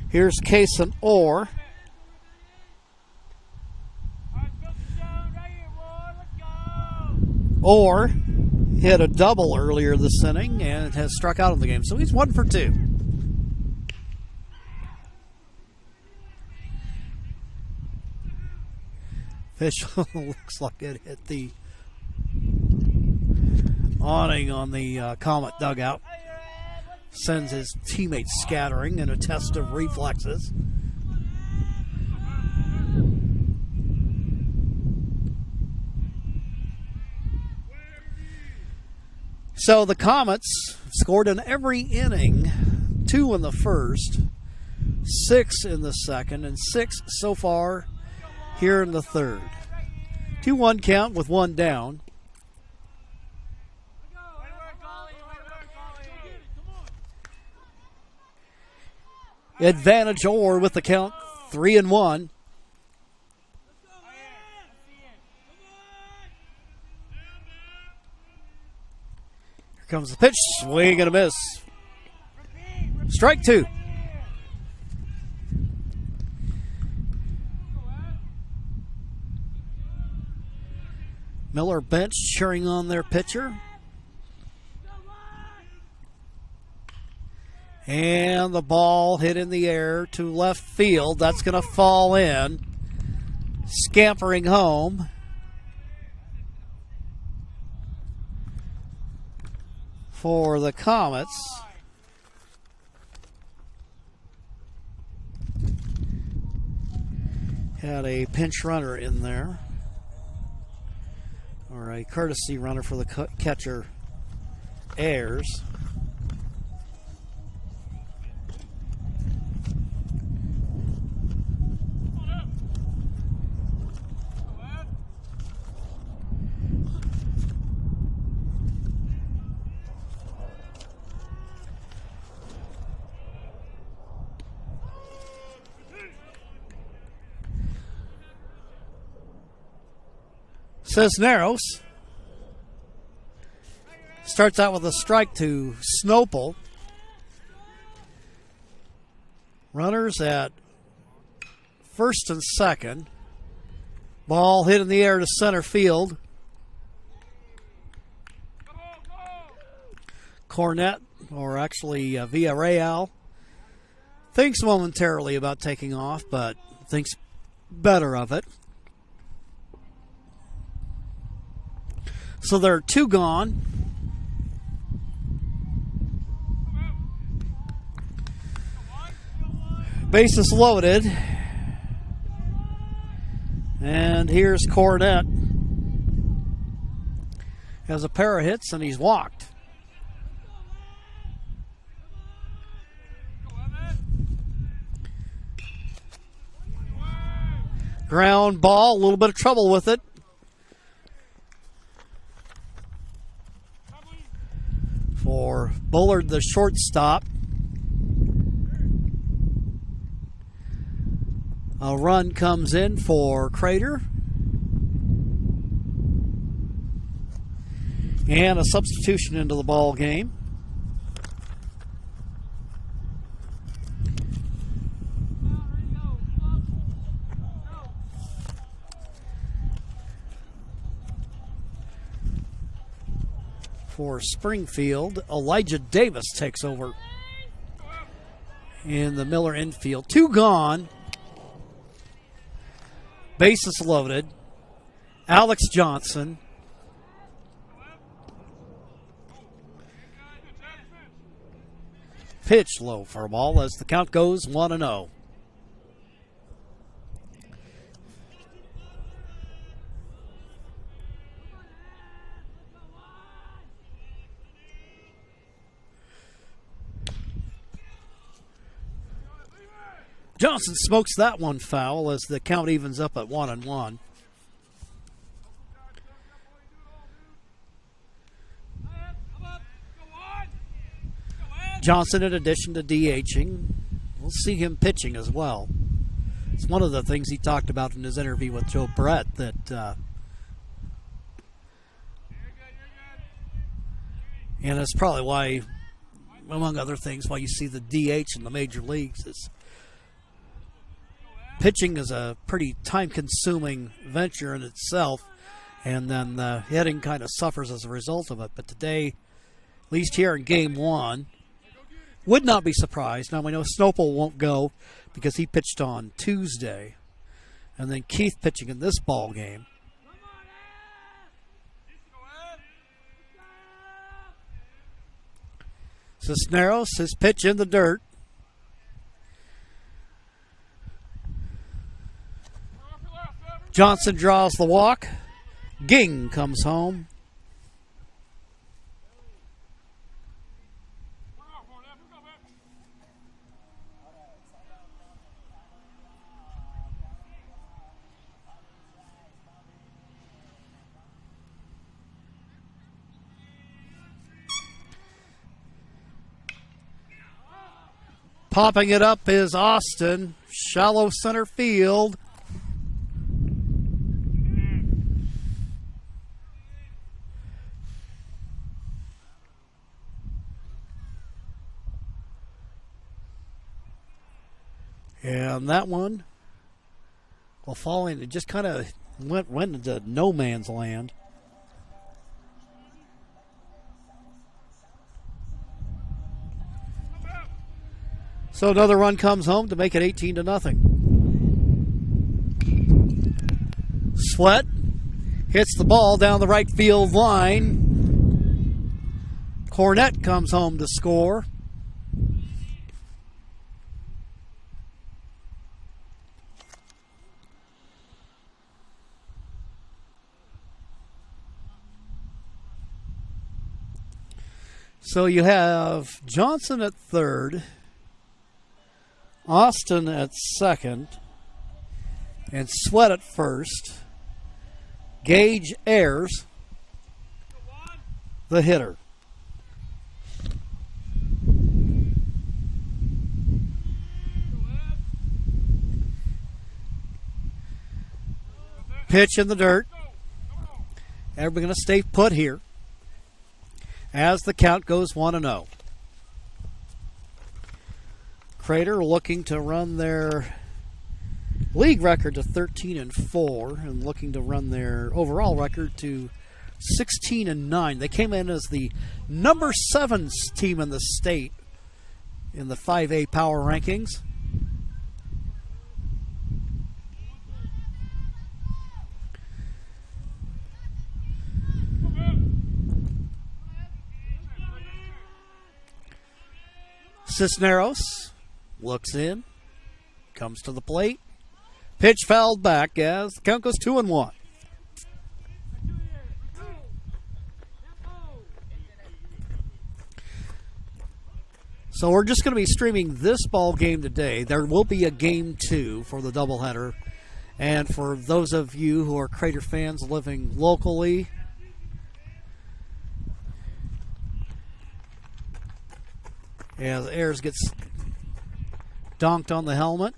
Here's Kason Orr. Orr hit a double earlier this inning and has struck out in the game, so he's 1 for 2. Fish looks like it hit the awning on the Comet dugout. Sends his teammates scattering in a test of reflexes. So the Comets scored in every inning, 2 in the first, 6 in the second, and 6 so far here in the third. 2-1 count with 1 down. Advantage Orr with the count 3-1. Here comes the pitch, swing and a miss. Strike 2. Miller bench cheering on their pitcher. And the ball hit in the air to left field. That's going to fall in. Scampering home. For the Comets. Had a pinch runner in there. Or a courtesy runner for the catcher, Ayers. Cisneros starts out with a strike to Snopel. Runners at first and second. Ball hit in the air to center field. Cornet, or actually Villarreal, thinks momentarily about taking off, but thinks better of it. So there are 2 gone. Bases loaded. And here's Cornet. Has a pair of hits, and he's walked. Ground ball, a little bit of trouble with it. For Bullard, the shortstop. A run comes in for Crater. And a substitution into the ball game. For Springfield, Elijah Davis takes over in the Miller infield. 2 gone. Bases loaded. Alex Johnson. Pitch low for a ball as the count goes 1-0. Johnson smokes that one foul as the count evens up at 1-1. Johnson, in addition to DHing, we'll see him pitching as well. It's one of the things he talked about in his interview with Joe Brett, that and it's probably why, among other things, why you see the DH in the major leagues is pitching is a pretty time-consuming venture in itself, and then the hitting kind of suffers as a result of it. But today, at least here in Game 1, would not be surprised. Now, we know Snopel won't go because he pitched on Tuesday, and then Keith pitching in this ball game. Cisneros, his pitch in the dirt. Johnson draws the walk. Ging comes home. Popping it up is Austin. Shallow center field. And that one, well, falling, it just kind of went into no man's land. So another run comes home to make it 18-0. Sweat hits the ball down the right field line. Cornet comes home to score. So you have Johnson at third, Austin at second, and Sweat at first. Gage Ayers, the hitter. Pitch in the dirt. And we're going to stay put here as the count goes 1-0. Crater looking to run their league record to 13-4 and looking to run their overall record to 16-9. They came in as the number 7 team in the state in the 5A power rankings. Cisneros looks in, comes to the plate. Pitch fouled back as the count goes 2-1. So we're just going to be streaming this ball game today. There will be a game 2 for the doubleheader. And for those of you who are Crater fans living locally, as Ayers gets donked on the helmet,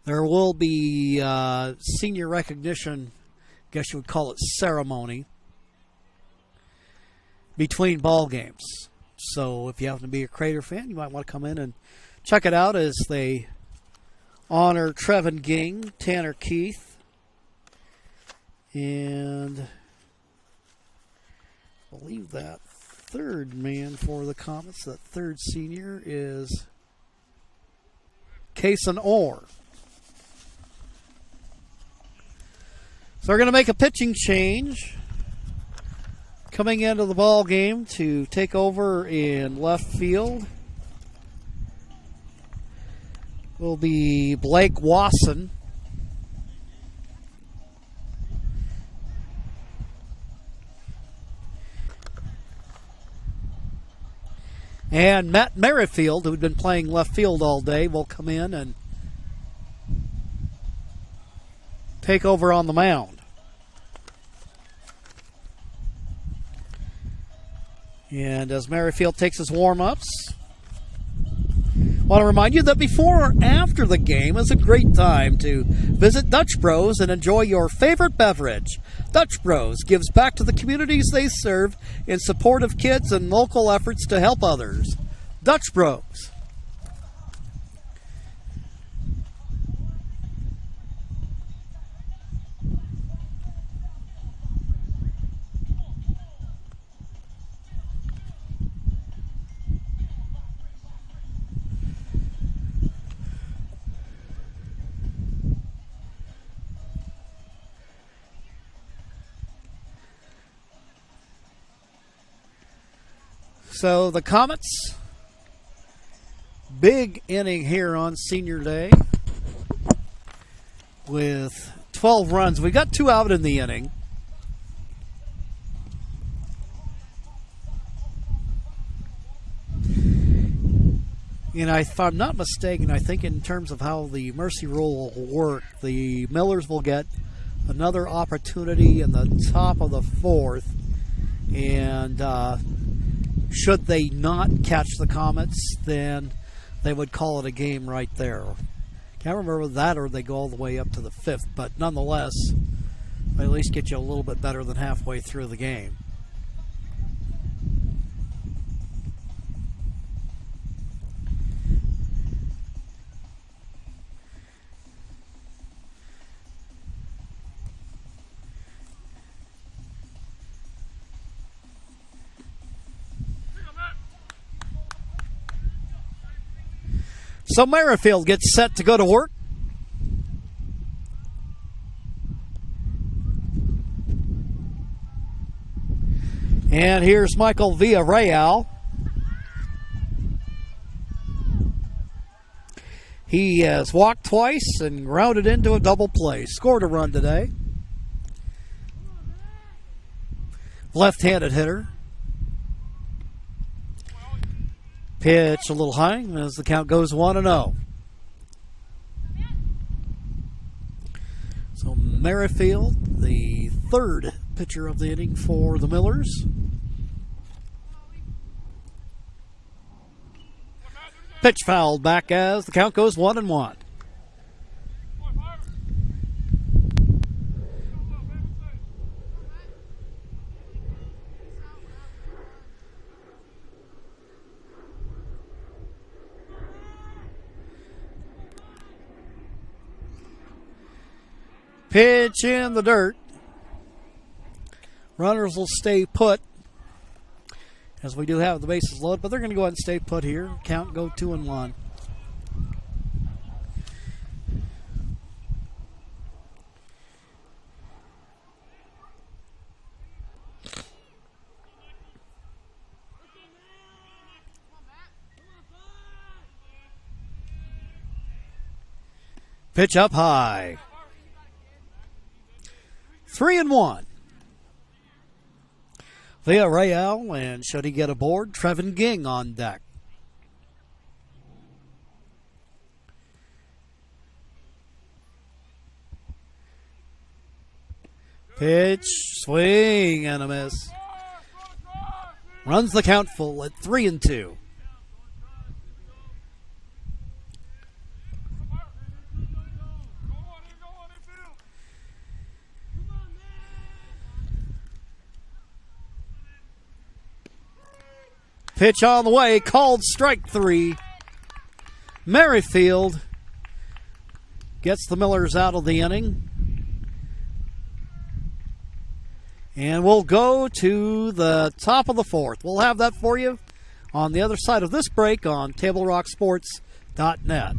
there will be senior recognition, I guess you would call it ceremony, between ball games. So if you happen to be a Crater fan, you might want to come in and check it out as they honor Trevin Ging, Tanner Keith, and I believe that third man for the Comets, that third senior, is Kason Orr. So they're going to make a pitching change. Coming into the ball game to take over in left field will be Blake Wasson. And Matt Merrifield, who'd been playing left field all day, will come in and take over on the mound. And as Merrifield takes his warm-ups, I want to remind you that before or after the game is a great time to visit Dutch Bros and enjoy your favorite beverage. Dutch Bros gives back to the communities they serve in support of kids and local efforts to help others. Dutch Bros. So the Comets, big inning here on Senior Day with 12 runs. We got 2 out in the inning. And if I'm not mistaken, I think in terms of how the mercy rule will work, the Millers will get another opportunity in the top of the 4th. And should they not catch the Comets, then they would call it a game right there. Can't remember that, or they go all the way up to the 5th, but nonetheless, they at least get you a little bit better than halfway through the game. So Merrifield gets set to go to work. And here's Michael Villarreal. He has walked twice and grounded into a double play. Scored a run today. Left-handed hitter. Pitch a little high as the count goes 1-0. So Merrifield, the third pitcher of the inning for the Millers. Pitch fouled back as the count goes 1-1. Pitch in the dirt. Runners will stay put, as we do have the bases loaded, but they're going to go ahead and stay put here. Count go 2-1. Pitch up high. 3-1. Villarreal, and should he get aboard, Trevin Ging on deck. Pitch, swing, and a miss. Runs the count full at 3-2. Pitch on the way, called strike 3. Merrifield gets the Millers out of the inning. And we'll go to the top of the 4th. We'll have that for you on the other side of this break on TableRockSports.net.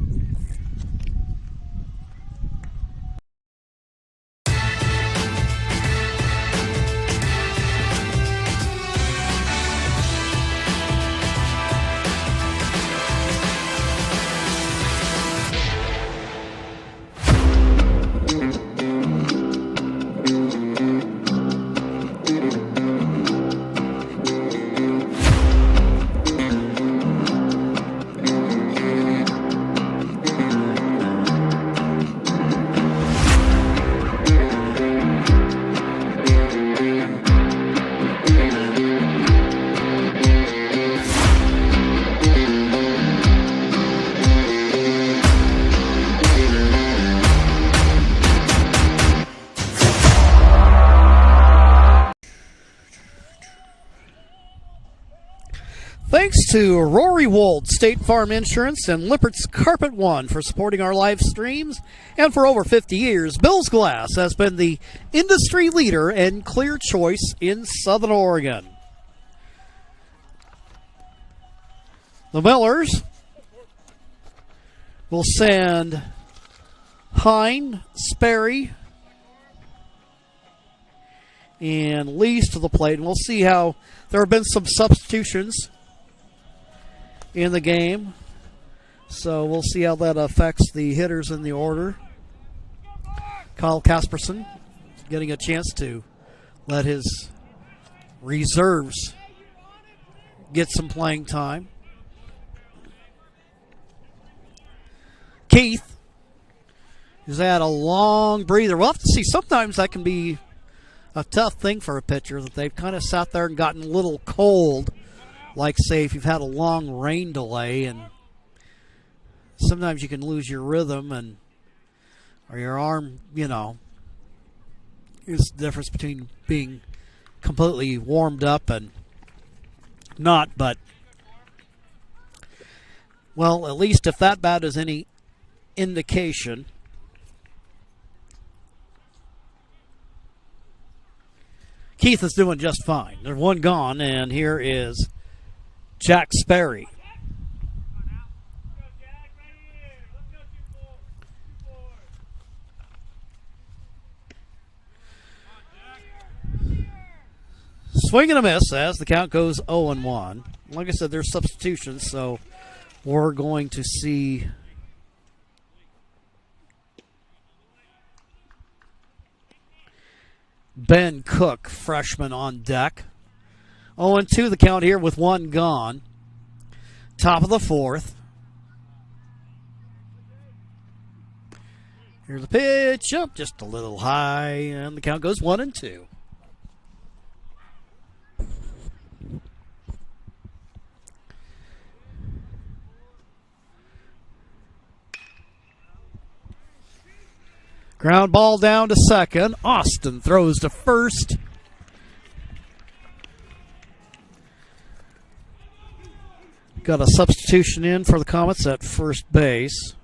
Thanks to Rory Wold, State Farm Insurance, and Lippert's Carpet One for supporting our live streams. And for over 50 years, Bill's Glass has been the industry leader and clear choice in Southern Oregon. The Millers will send Hine, Sperry, and Lees to the plate. And we'll see how there have been some substitutions in the game, so we'll see how that affects the hitters in the order. Kyle Casperson getting a chance to let his reserves get some playing time. Keith, who's had a long breather. We'll have to see. Sometimes that can be a tough thing for a pitcher, that they've kind of sat there and gotten a little cold. Like, say, if you've had a long rain delay, and sometimes you can lose your rhythm, and or your arm, is the difference between being completely warmed up and not. But, well, at least if that bat is any indication, Keith is doing just fine. There's one gone, and here is Jack Sperry. Swing and a miss as the count goes 0-1. Like I said, there's substitutions, so we're going to see Ben Cook, freshman, on deck. 0-2 the count here with one gone. Top of the 4th. Here's the pitch up just a little high, and the count goes 1-2. Ground ball down to second. Austin throws to first. Got a substitution in for the Comets at first base.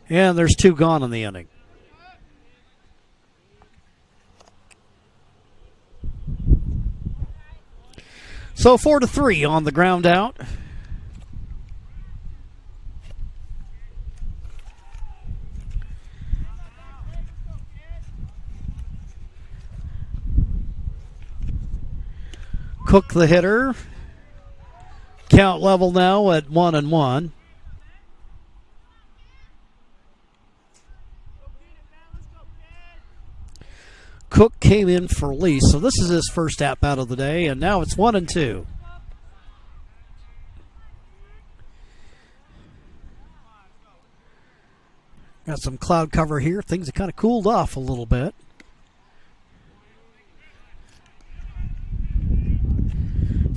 And there's 2 gone in the inning. So 4-3 on the ground out. Cook the hitter. Count level now at 1-1. Cook came in for Lee, so this is his first at-bat of the day, and now it's 1-2. Got some cloud cover here. Things have kind of cooled off a little bit.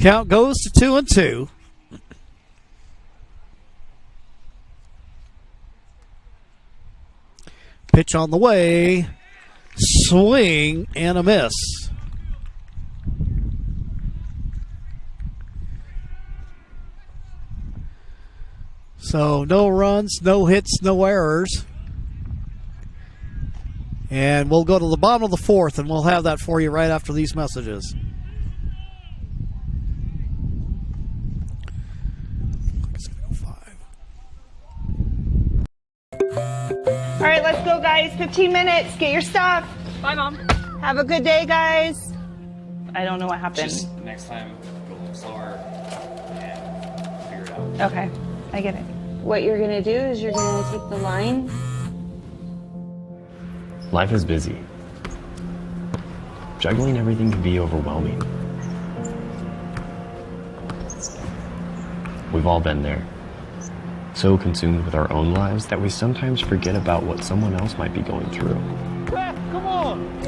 Count goes to 2-2. Pitch on the way. Swing and a miss. So no runs, no hits, no errors. And we'll go to the bottom of the 4th, and we'll have that for you right after these messages. All right, let's go, guys. 15 minutes. Get your stuff. Bye, Mom. Have a good day, guys. I don't know what happened. Just next time, go a little slower and figure it out. Okay, I get it. What you're gonna do is you're gonna take the line. Life is busy. Juggling everything can be overwhelming. We've all been there. So consumed with our own lives that we sometimes forget about what someone else might be going through. Ref, come on!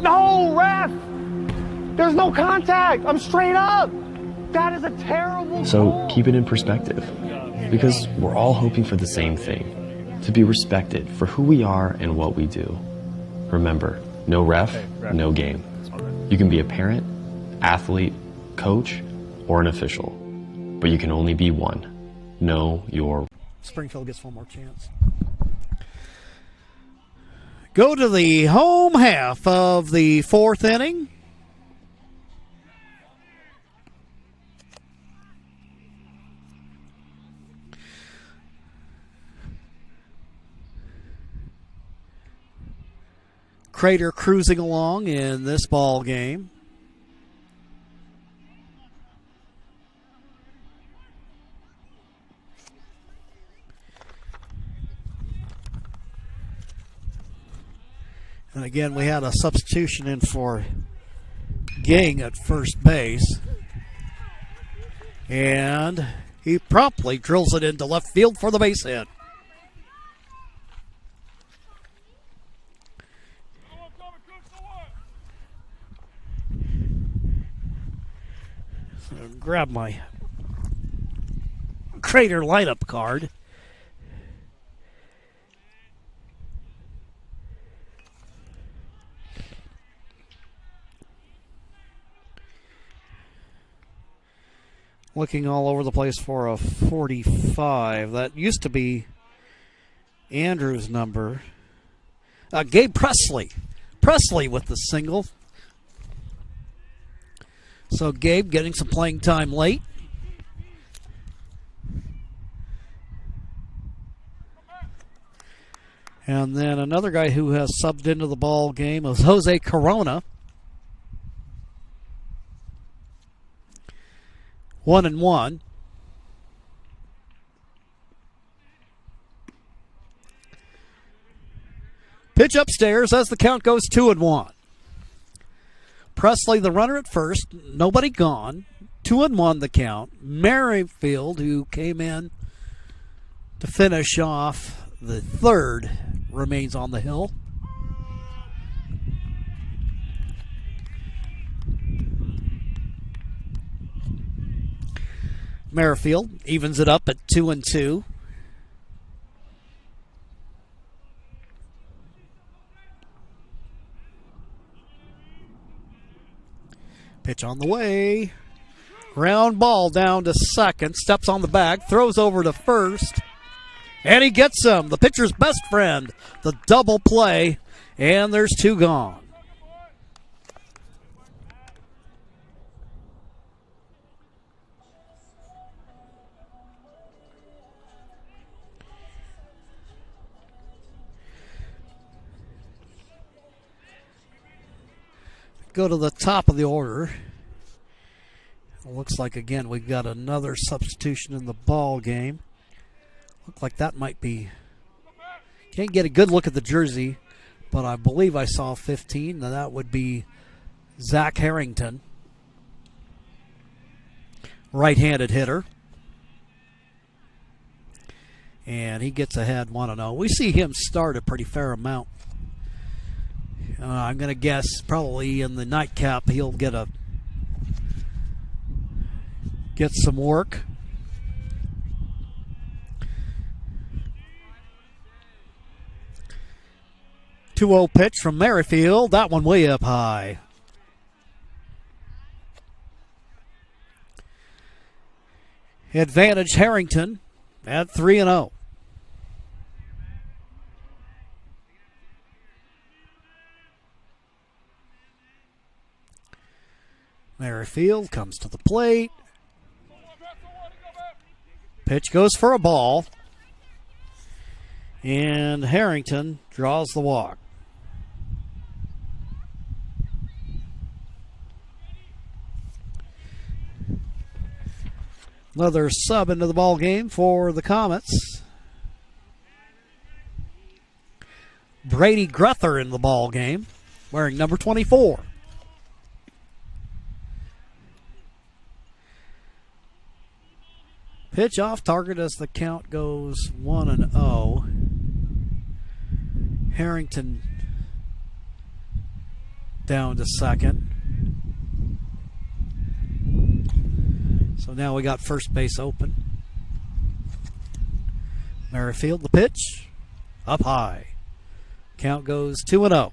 No, ref! There's no contact! I'm straight up! That is a terrible So goal. keep it in perspective, because we're all hoping for the same thing, to be respected for who we are and what we do. Remember, no ref, no game. You can be a parent, athlete, coach, or an official, but you can only be one. Know your... Springfield gets one more chance. Go to the home half of the 4th inning. Crater cruising along in this ball game. And again, we had a substitution in for Gang at first base. And he promptly drills it into left field for the base hit. So grab my Crater lineup card. Looking all over the place for a 45. That used to be Andrew's number. Gabe Presley. Presley with the single. So Gabe getting some playing time late. And then another guy who has subbed into the ball game is Jose Corona. 1-1. Pitch upstairs as the count goes 2-1. Presley, the runner at first, nobody gone. 2-1 the count. Merrifield, who came in to finish off the 3rd, remains on the hill. Merrifield evens it up at 2-2. Pitch on the way. Ground ball down to second. Steps on the bag. Throws over to first. And he gets him. The pitcher's best friend. The double play. And there's 2 gone. Go to the top of the order. It looks like, again, we've got another substitution in the ball game. Look like that might be... Can't get a good look at the jersey, but I believe I saw 15, and that would be Zach Harrington. Right-handed hitter. And he gets ahead 1-0. We see him start a pretty fair amount. I'm going to guess probably in the nightcap he'll get some work. Two 2-0 pitch from Merrifield. That one way up high. Advantage Harrington at 3-0. Merrifield comes to the plate. Pitch goes for a ball. And Harrington draws the walk. Another sub into the ball game for the Comets. Brady Gruther in the ball game, wearing number 24. Pitch off target as the count goes 1-0. Harrington down to second. So now we got first base open. Merrifield, the pitch, up high. Count goes 2-0.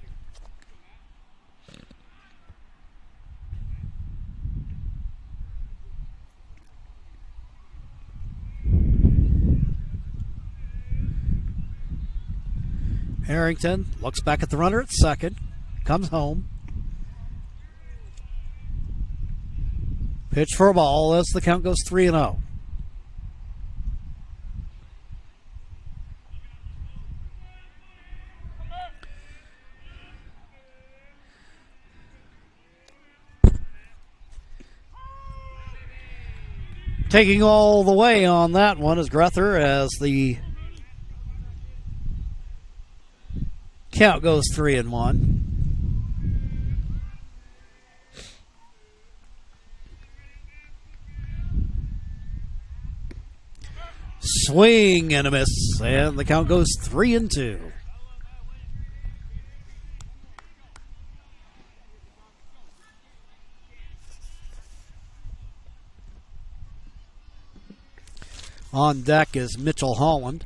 Harrington looks back at the runner at second, comes home. Pitch for a ball as the count goes 3-0. Taking all the way on that one is Gruther as the count goes 3-1. Swing and a miss, and the count goes 3-2. On deck is Mitchell Holland.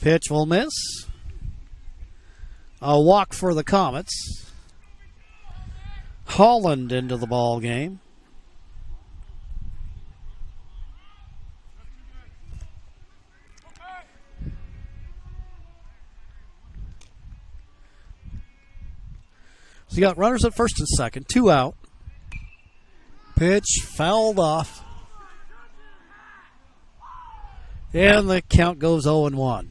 Pitch will miss. A walk for the Comets. Holland into the ball game. So you got runners at first and second, 2 out. Pitch fouled off. And the count goes 0-1.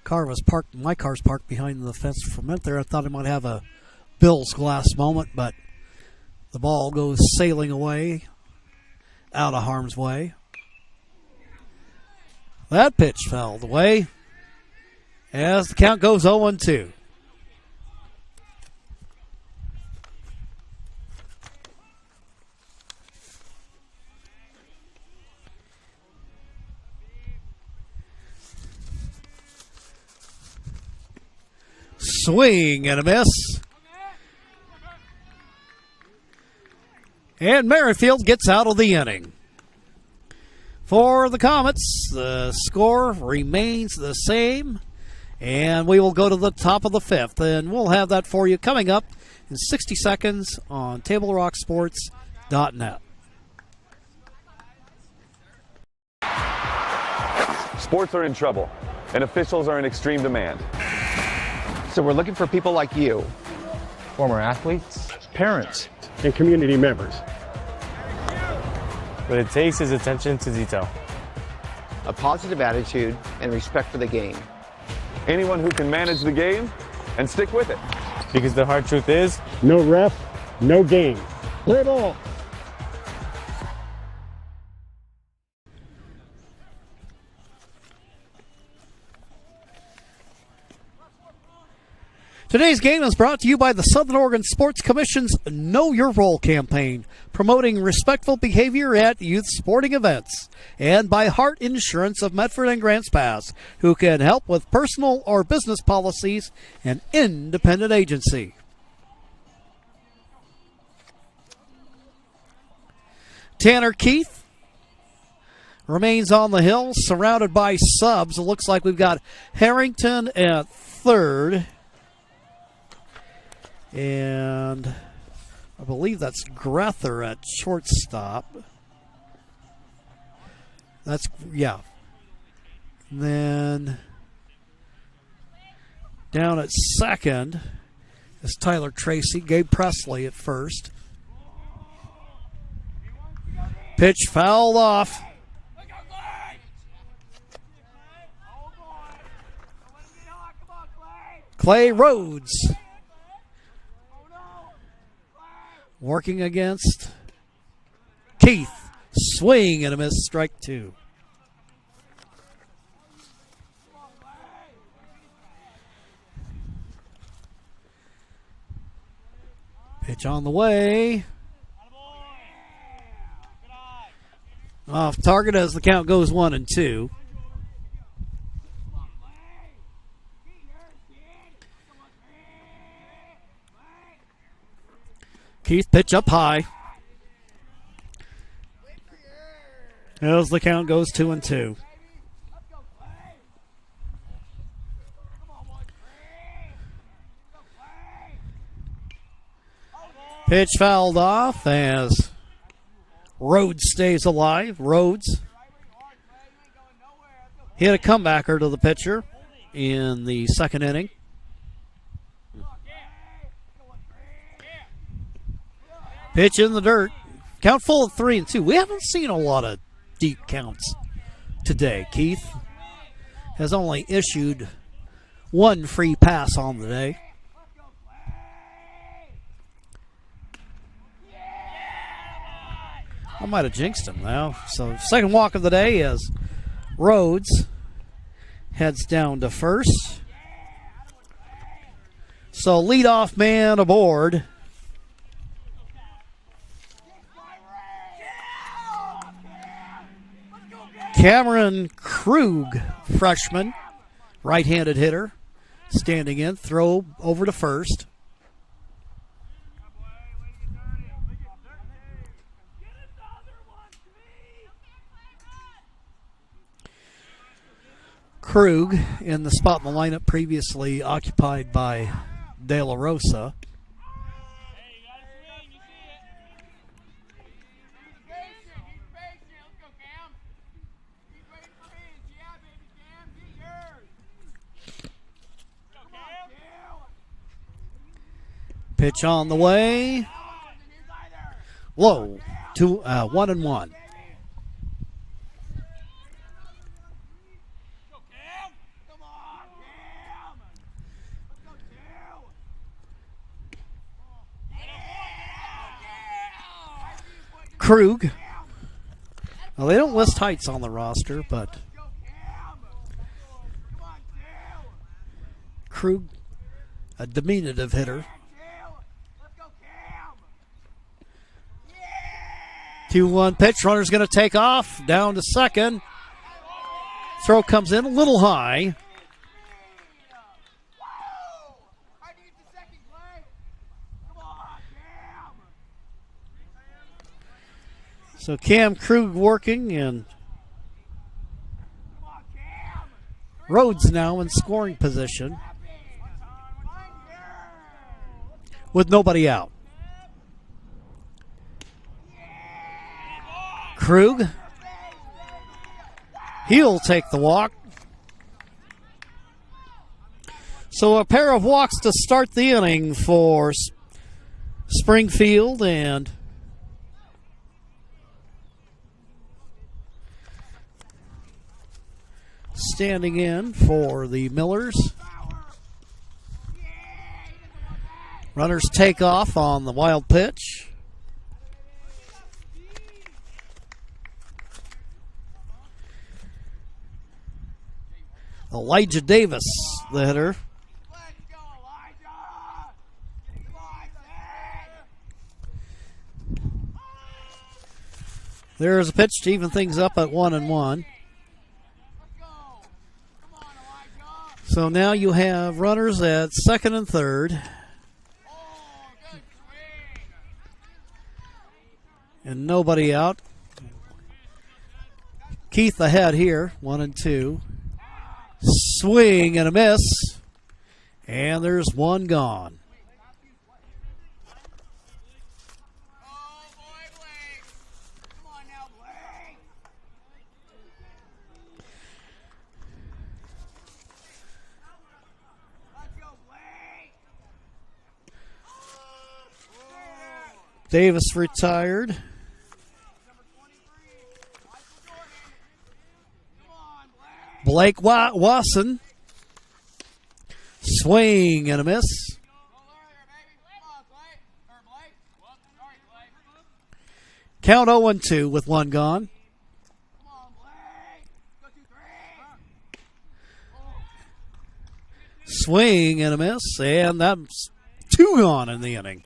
Car was parked. My car's parked behind the fence for a minute there. I thought I might have a Bill's glass moment, but the ball goes sailing away, out of harm's way. That pitch fouled away as the count goes 0-2. Swing and a miss. And Merrifield gets out of the inning. For the Comets, the score remains the same, and we will go to the top of the fifth, and we'll have that for you coming up in 60 seconds on TableRockSports.net. Sports are in trouble, and officials are in extreme demand. So we're looking for people like you. Former athletes, parents, and community members. What it takes is attention to detail. A positive attitude and respect for the game. Anyone who can manage the game and stick with it. Because the hard truth is, no ref, no game. Play ball. Today's game is brought to you by the Southern Oregon Sports Commission's Know Your Role campaign, promoting respectful behavior at youth sporting events, and by Hart Insurance of Medford and Grants Pass, who can help with personal or business policies, an independent agency. Tanner Keith remains on the hill, surrounded by subs. It looks like we've got Harrington at third. And I believe that's Grether at shortstop. That's, yeah. And then down at second is Tyler Tracy. Gabe Presley at first. Pitch fouled off. Clay Rhodes working against Keith. Swing and a miss, strike two. Pitch on the way. Off target as the count goes 1-2. Keith pitch up high. As the count goes 2-2. Pitch fouled off as Rhodes stays alive. Rhodes hit a comebacker to the pitcher in the second inning. Pitch in the dirt. Count full of 3-2. We haven't seen a lot of deep counts today. Keith has only issued one free pass on the day. I might have jinxed him now. So second walk of the day as Rhodes heads down to first. So leadoff man aboard. Cameron Krug, freshman, right-handed hitter, standing in, throw over to first. Krug in the spot in the lineup previously occupied by De La Rosa. Pitch on the way. Low. 1-1. Krug. Well, they don't list heights on the roster, but Krug, a diminutive hitter. 2-1 pitch. Runner's going to take off. Down to second. Throw comes in a little high. So Cam Krug working, and Rhodes now in scoring position with nobody out. Krug, he'll take the walk. So a pair of walks to start the inning for Springfield, and standing in for the Millers. Runners take off on the wild pitch. Elijah Davis, the hitter. There's a pitch to even things up at 1-1. So now you have runners at second and third. And nobody out. Keith ahead here, 1-2. Swing and a miss. And there's one gone. Davis retired. Blake Wasson. Swing and a miss. Count 0-2 with one gone. Swing and a miss, and that's two gone in the inning.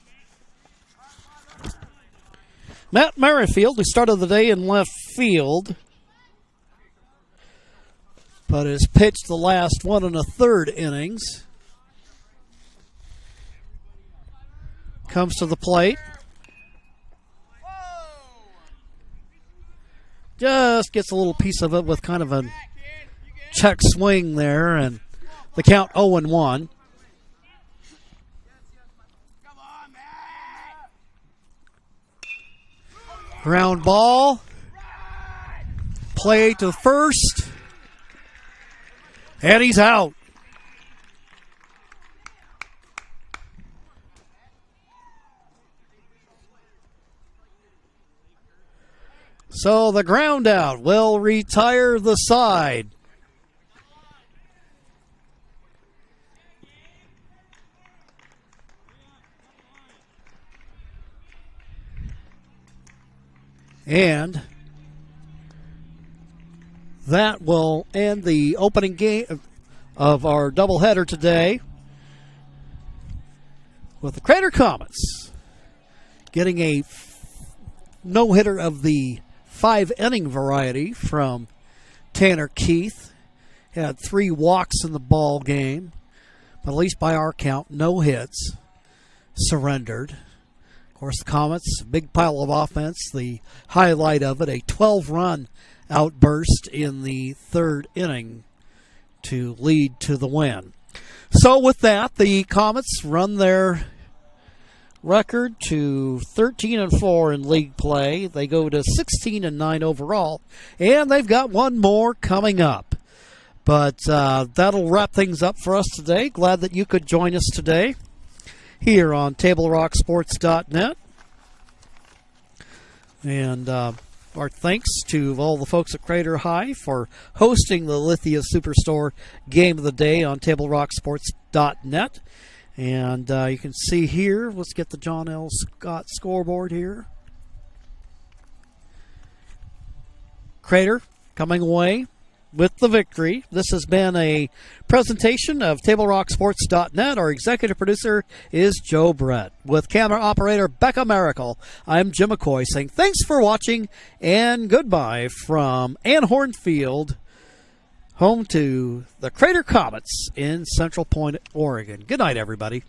Matt Merrifield, who started the day in left field, but has pitched the last 1 1/3 innings. Comes to the plate. Just gets a little piece of it with kind of a check swing there, and the count 0-1. Ground ball. Play to first. And he's out. So the ground out will retire the side. And that will end the opening game of our doubleheader today, with the Crater Comets getting a no-hitter of the 5-inning variety from Tanner Keith. Had 3 walks in the ball game, but at least by our count, no hits. Surrendered. Of course, the Comets, big pile of offense. The highlight of it, a 12-run outburst in the 3rd inning to lead to the win. So with that, the Comets run their record to 13-4 in league play. They go to 16-9 overall, and they've got one more coming up. But that'll wrap things up for us today. Glad that you could join us today here on TableRockSports.net. And our thanks to all the folks at Crater High for hosting the Lithia Superstore Game of the Day on TableRockSports.net. And you can see here, let's get the John L. Scott scoreboard here. Crater coming away with the victory. This has been a presentation of TableRockSports.net. Our executive producer is Joe Brett. With camera operator Becca Miracle, I'm Jim McCoy saying thanks for watching and goodbye from Anhorn Field, home to the Crater Comets in Central Point, Oregon. Good night, everybody.